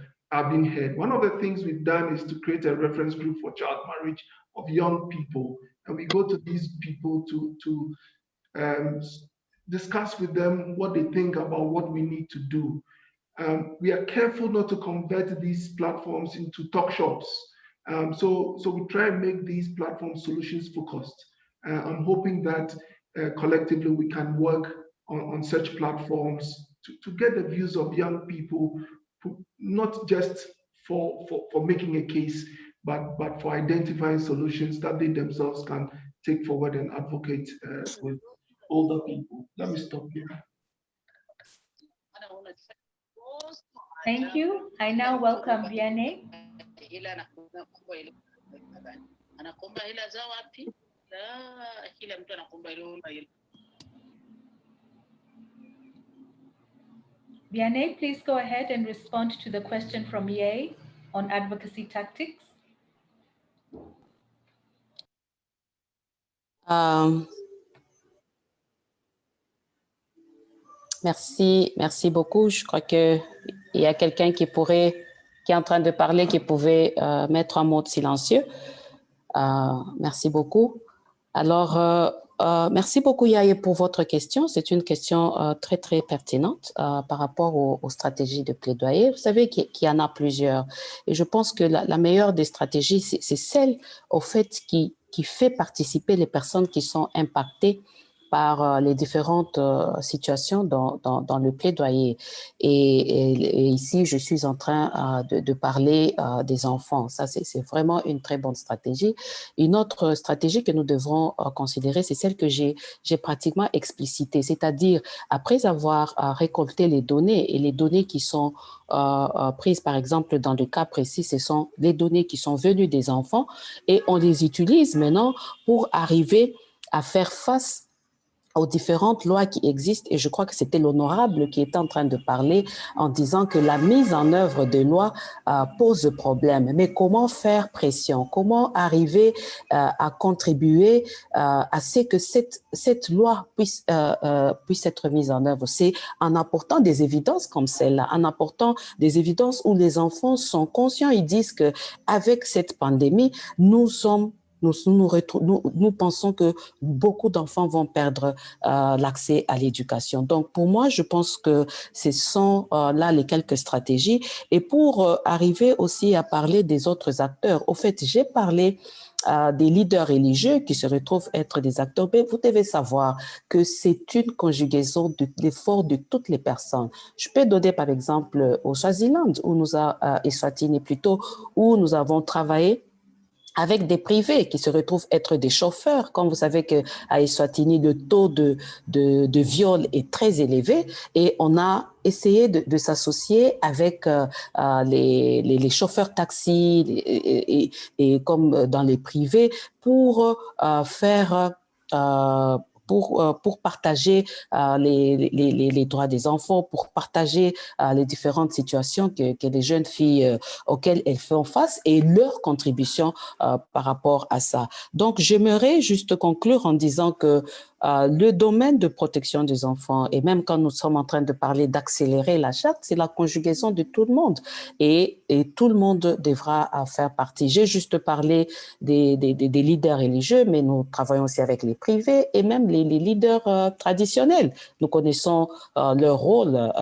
One of the things we've done is to create a reference group for child marriage of young people. And we go to these people to discuss with them what they think about what we need to do. We are careful not to convert these platforms into talk shops. So we try and make these platforms solutions focused. I'm hoping that collectively we can work on such platforms to get the views of young people, not just for making a case, but for identifying solutions that they themselves can take forward and advocate with older people. Let me stop here. Thank you. I now welcome Vianney. Vianney, please go ahead and respond to the question from Yaye on advocacy tactics. Merci beaucoup. Je crois qu'il y a quelqu'un qui est en train de parler, qui pouvait mettre un mot silencieux. Merci beaucoup. Alors, merci beaucoup Yaye pour votre question. C'est une question très, très pertinente par rapport aux stratégies de plaidoyer. Vous savez qu'il y en a plusieurs. Et je pense que la meilleure des stratégies, c'est celle, au fait, qui fait participer les personnes qui sont impactées par les différentes situations dans le plaidoyer. Et ici, je suis en train de parler des enfants. Ça, c'est vraiment une très bonne stratégie. Une autre stratégie que nous devrons considérer, c'est celle que j'ai pratiquement explicitée, c'est-à-dire après avoir récolté les données, et les données qui sont prises, par exemple, dans le cas précis, ce sont les données qui sont venues des enfants, et on les utilise maintenant pour arriver à faire face aux différentes lois qui existent. Et je crois que c'était l'honorable qui était en train de parler en disant que la mise en œuvre des lois pose problème. Mais comment faire pression? Comment arriver à contribuer à ce que cette loi puisse être mise en œuvre? C'est en apportant des évidences comme celle-là, en apportant des évidences où les enfants sont conscients. Ils disent qu'avec cette pandémie, nous pensons que beaucoup d'enfants vont perdre l'accès à l'éducation. Donc, pour moi, je pense que ce sont là les quelques stratégies. Et pour arriver aussi à parler des autres acteurs, au fait, j'ai parlé des leaders religieux qui se retrouvent être des acteurs, mais vous devez savoir que c'est une conjugaison de l'effort de toutes les personnes. Je peux donner par exemple au Swaziland, Eswatini plutôt, où nous avons travaillé avec des privés qui se retrouvent être des chauffeurs. Comme vous savez qu'à Eswatini, le taux de viol est très élevé, et on a essayé de s'associer avec les chauffeurs taxi et comme dans les privés pour faire pour partager les droits des enfants, pour partager les différentes situations que les jeunes filles auxquelles elles font face et leur contribution par rapport à ça. Donc, j'aimerais juste conclure en disant que le domaine de protection des enfants, et même quand nous sommes en train de parler d'accélérer la charte, c'est la conjugaison de tout le monde et tout le monde devra faire partie. J'ai juste parlé des leaders religieux, mais nous travaillons aussi avec les privés et même les leaders traditionnels. Nous connaissons leur rôle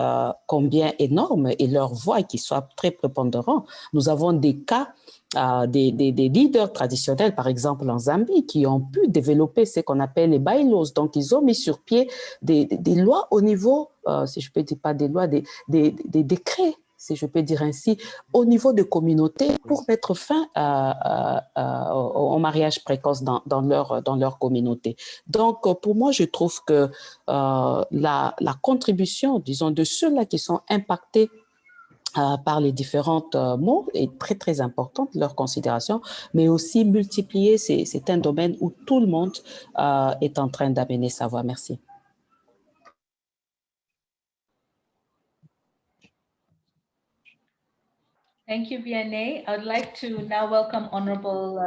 combien énorme et leur voix qui soit très prépondérant. Nous avons des cas des leaders traditionnels, par exemple en Zambie, qui ont pu développer ce qu'on appelle les bylaws. Donc, ils ont mis sur pied des lois au niveau, si je peux dire pas des lois, des décrets, si je peux dire ainsi, au niveau de communautés pour mettre fin au mariage précoce dans leur communauté. Donc, pour moi, je trouve que la contribution, disons, de ceux-là qui sont impactés par les différentes mots est très, très importante, leur considération, mais aussi multiplier, c'est un domaine où tout le monde est en train d'amener sa voix. Merci. Thank you, Vianney. I would like to now welcome Honorable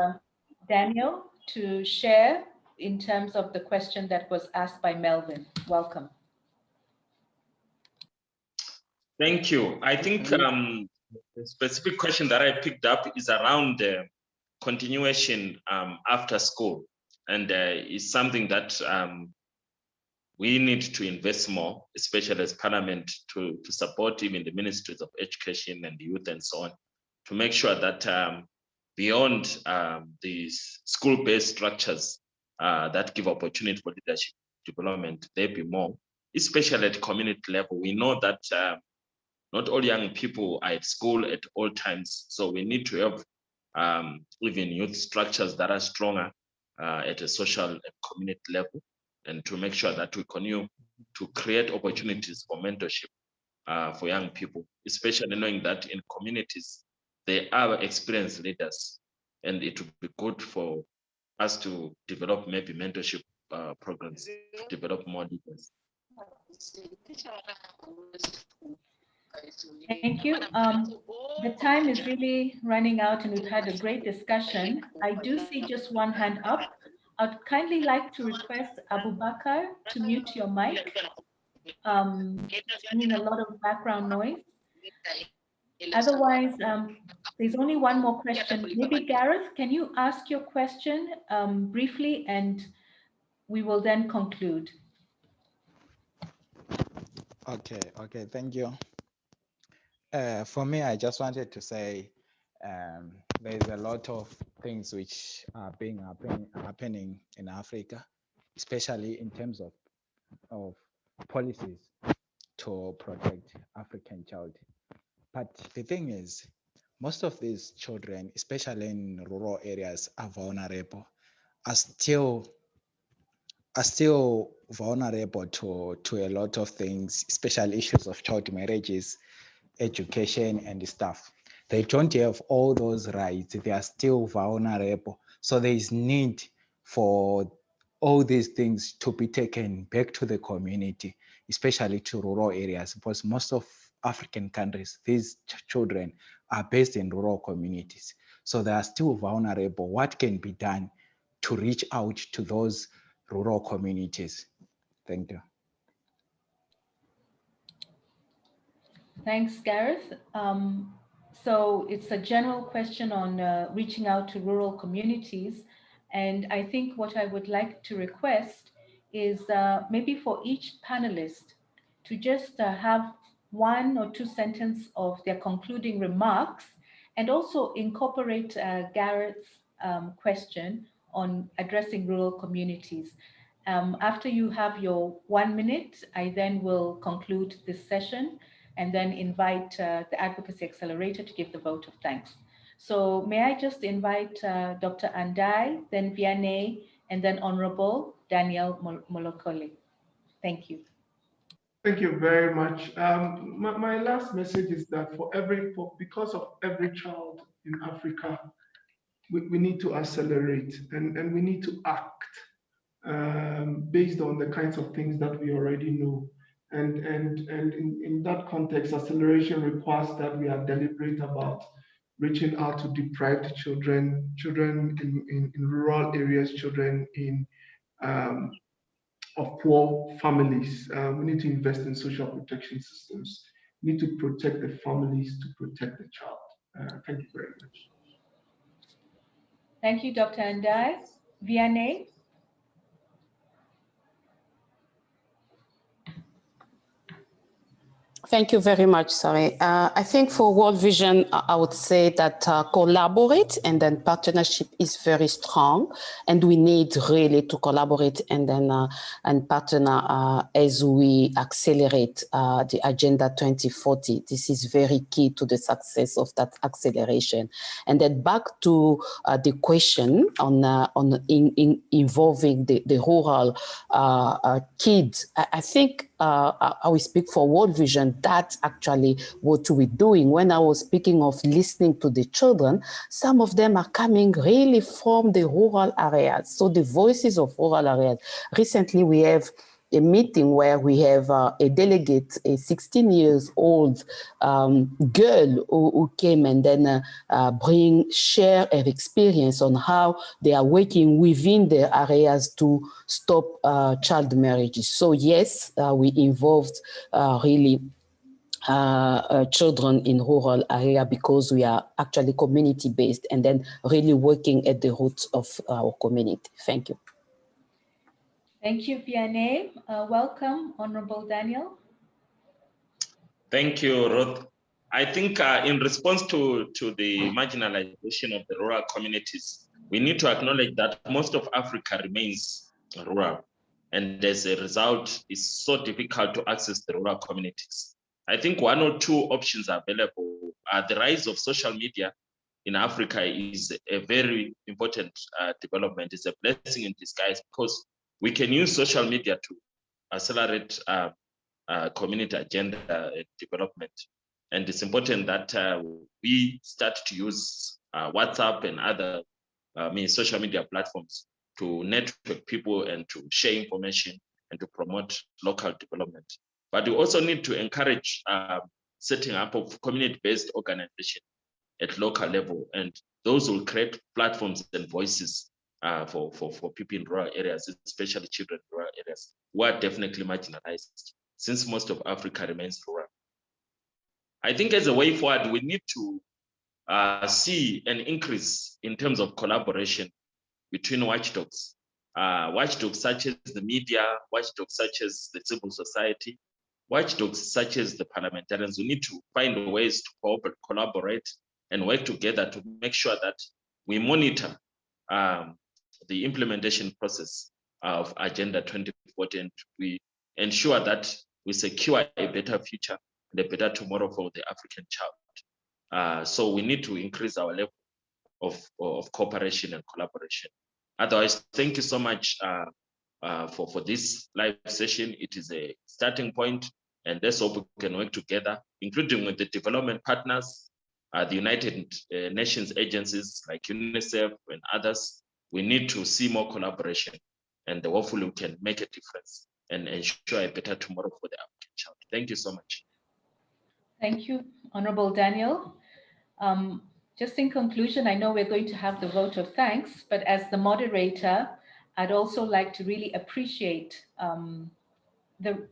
Daniel to share in terms of the question that was asked by Melvin. Welcome. Thank you. I think the specific question that I picked up is around the continuation after school, and is something that we need to invest more, especially as Parliament, to support even the ministries of education and youth and so on, to make sure that beyond these school-based structures that give opportunity for leadership development, there be more, especially at community level. We know that not all young people are at school at all times. So we need to have even youth structures that are stronger at a social and community level, and to make sure that we continue to create opportunities for mentorship for young people, especially knowing that in communities, they are experienced leaders, and it would be good for us to develop maybe mentorship programs, to develop more leaders. Thank you. The time is really running out and we've had a great discussion. I do see just one hand up. I'd kindly like to request Abubakar to mute your mic. Hearing a lot of background noise. Otherwise, there's only one more question. Maybe Gareth, can you ask your question briefly and we will then conclude. Okay, thank you. For me, I just wanted to say there's a lot of things which are happening in Africa, especially in terms of policies to protect African child. But the thing is, most of these children, especially in rural areas, are vulnerable, are still vulnerable to a lot of things, especially issues of child marriages, education and stuff. They don't have all those rights. They are still vulnerable. So there is need for all these things to be taken back to the community, especially to rural areas, because most of African countries, these children are based in rural communities. So they are still vulnerable. What can be done to reach out to those rural communities? Thank you. Thanks, Gareth. So it's a general question on reaching out to rural communities. And I think what I would like to request is maybe for each panelist to just have 1 or 2 sentences of their concluding remarks, and also incorporate Gareth's question on addressing rural communities. After you have your 1 minute, I then will conclude this session and then invite the Advocacy Accelerator to give the vote of thanks. So may I just invite Dr. Addai, then Vianney, and then Honorable Daniel Molokele. Thank you. Thank you very much. My last message is that because of every child in Africa, we need to accelerate and we need to act. based on the kinds of things that we already know. And in that context, acceleration requires that we are deliberate about reaching out to deprived children, children in rural areas, children in of poor families. We need to invest in social protection systems. We need to protect the families to protect the child. Thank you very much. Thank you, Dr. Ndiaye. Vianney? Thank you very much, Sari. I think for World Vision, I would say that collaborate and then partnership is very strong, and we need really to collaborate and then and partner as we accelerate the Agenda 2040. This is very key to the success of that acceleration. And then back to the question on involving the rural kids. I think I will speak for World Vision. That's actually what we're doing. When I was speaking of listening to the children, some of them are coming really from the rural areas. So the voices of rural areas. Recently, we have a meeting where we have a delegate, a 16 years old girl who came and then share her experience on how they are working within their areas to stop child marriages. So yes, we involved really children in rural area because we are actually community based and then really working at the roots of our community. Thank you. Thank you, Vianney. Welcome, Honorable Daniel. Thank you, Ruth. I think in response to the marginalization of the rural communities, we need to acknowledge that most of Africa remains rural. And as a result, it's so difficult to access the rural communities. I think one or two options are available. The rise of social media in Africa is a very important development. It's a blessing in disguise because we can use social media to accelerate community agenda development. And it's important that we start to use WhatsApp and other social media platforms to network people and to share information and to promote local development. But we also need to encourage setting up of community-based organization at local level, and those will create platforms and voices for people in rural areas, especially children in rural areas who are definitely marginalized, since most of Africa remains rural. I think as a way forward, we need to see an increase in terms of collaboration between watchdogs. Watchdogs such as the media, watchdogs such as the civil society, watchdogs such as the parliamentarians. We need to find ways to collaborate and work together to make sure that we monitor the implementation process of Agenda 2040, and we ensure that we secure a better future and a better tomorrow for the African child. So we need to increase our level of cooperation and collaboration. Otherwise, thank you so much for this live session. It is a starting point, and let's hope we can work together, including with the development partners, the United Nations agencies like UNICEF and others. We need to see more collaboration, and hopefully we can make a difference and ensure a better tomorrow for the African child. Thank you so much. Thank you, Honorable Daniel. Just in conclusion, I know we're going to have the vote of thanks, but as the moderator, I'd also like to really appreciate the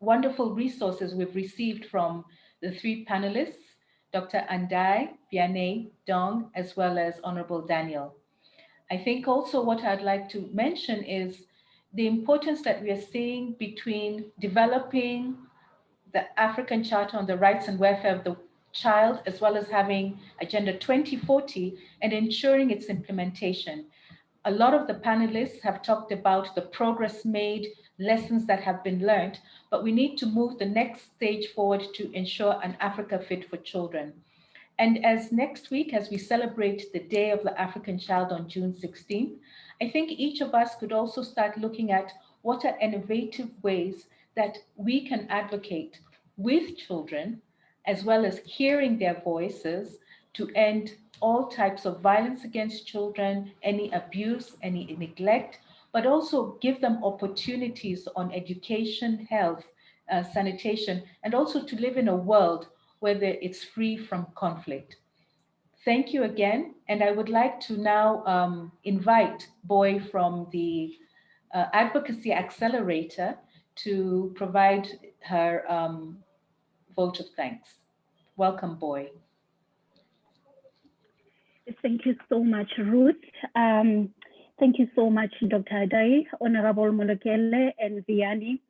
wonderful resources we've received from the three panelists, Dr. Addai, Vianney, Dong, as well as Honorable Daniel. I think also what I'd like to mention is the importance that we are seeing between developing the African Charter on the Rights and Welfare of the Child, as well as having Agenda 2040 and ensuring its implementation. A lot of the panelists have talked about the progress made, lessons that have been learned, but we need to move the next stage forward to ensure an Africa fit for children. And as next week, as we celebrate the Day of the African Child on June 16th, I think each of us could also start looking at what are innovative ways that we can advocate with children, as well as hearing their voices to end all types of violence against children, any abuse, any neglect, but also give them opportunities on education, health, sanitation, and also to live in a world where it's free from conflict. Thank you again. And I would like to now invite Boy from the Advocacy Accelerator to provide her vote of thanks. Welcome, Boy. Thank you so much, Ruth. Thank you so much, Dr. Addai, Honorable Molokele, and Vianney.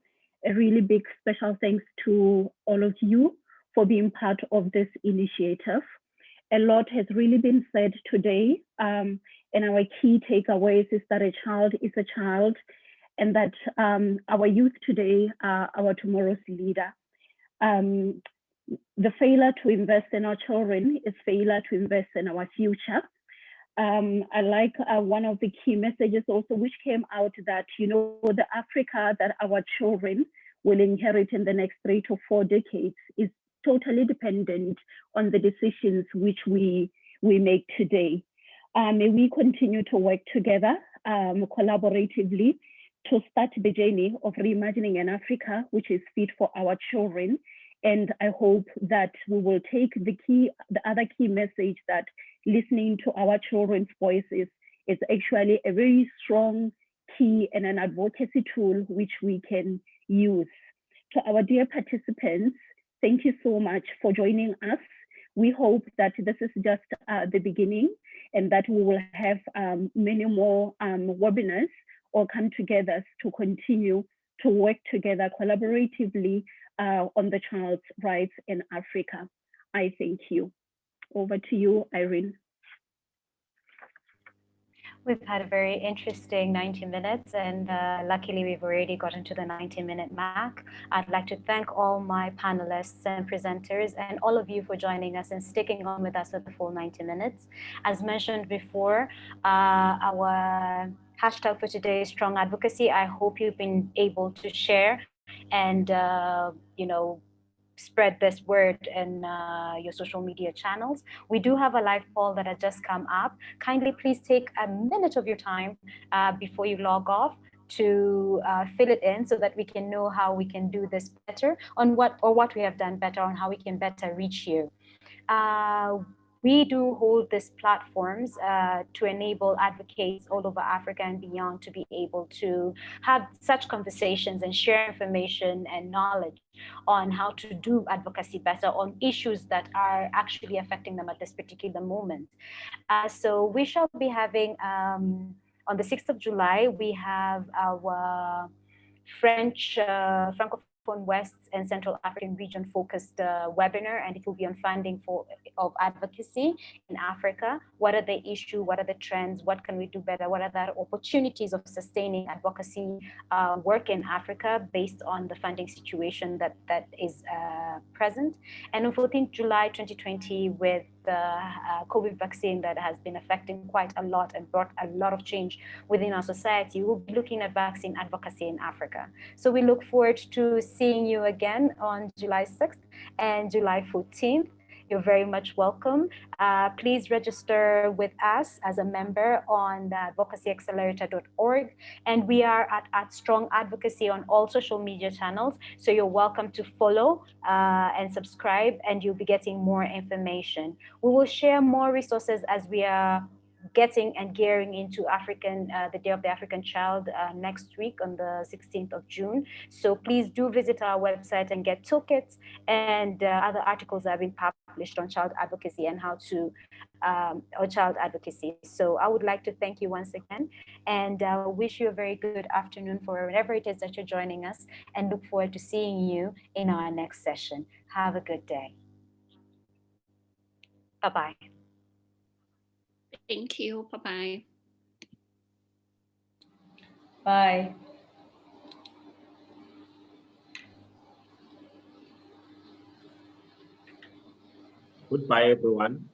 A really big special thanks to all of you for being part of this initiative. A lot has really been said today, and our key takeaways is that a child is a child, and that our youth today are our tomorrow's leader. The failure to invest in our children is failure to invest in our future. I like one of the key messages also which came out that, you know, the Africa that our children will inherit in the next 3 to 4 decades is totally dependent on the decisions which we make today. May we continue to work together collaboratively to start the journey of reimagining an Africa which is fit for our children. And I hope that we will take the other key message that listening to our children's voices is actually a very strong key and an advocacy tool which we can use. To our dear participants, thank you so much for joining us. We hope that this is just the beginning and that we will have many more webinars or come together to continue to work together collaboratively on the child's rights in Africa. I thank you. Over to you, Irene. We've had a very interesting 90 minutes, and luckily we've already gotten to the 90-minute mark. I'd like to thank all my panelists and presenters and all of you for joining us and sticking on with us for the full 90 minutes. As mentioned before, our hashtag for today is strong advocacy. I hope you've been able to share and you know, spread this word in your social media channels. We do have a live poll that has just come up. Kindly please take a minute of your time before you log off to fill it in so that we can know how we can do this better on what we have done better, on how we can better reach you. We do hold these platforms to enable advocates all over Africa and beyond to be able to have such conversations and share information and knowledge on how to do advocacy better on issues that are actually affecting them at this particular moment. So we shall be having, on the 6th of July, we have our French Francophone West and Central African region focused webinar, and it will be on funding of advocacy in Africa. What are the issues? What are the trends? What can we do better? What are the opportunities of sustaining advocacy work in Africa based on the funding situation that is present? And on 14th July 2020, with the COVID vaccine that has been affecting quite a lot and brought a lot of change within our society, we'll be looking at vaccine advocacy in Africa. So we look forward to seeing you again on July 6th and July 14th. You're very much welcome. Please register with us as a member on the advocacyaccelerator.org. And we are at Strong Advocacy on all social media channels. So you're welcome to follow and subscribe, and you'll be getting more information. We will share more resources as we are getting and gearing into the Day of the African Child next week on the 16th of June. So please do visit our website and get toolkits and other articles that have been published on child advocacy and how to, or child advocacy. So I would like to thank you once again and wish you a very good afternoon for whatever it is that you're joining us, and look forward to seeing you in our next session. Have a good day. Bye-bye. Thank you. Bye-bye. Bye. Goodbye, everyone.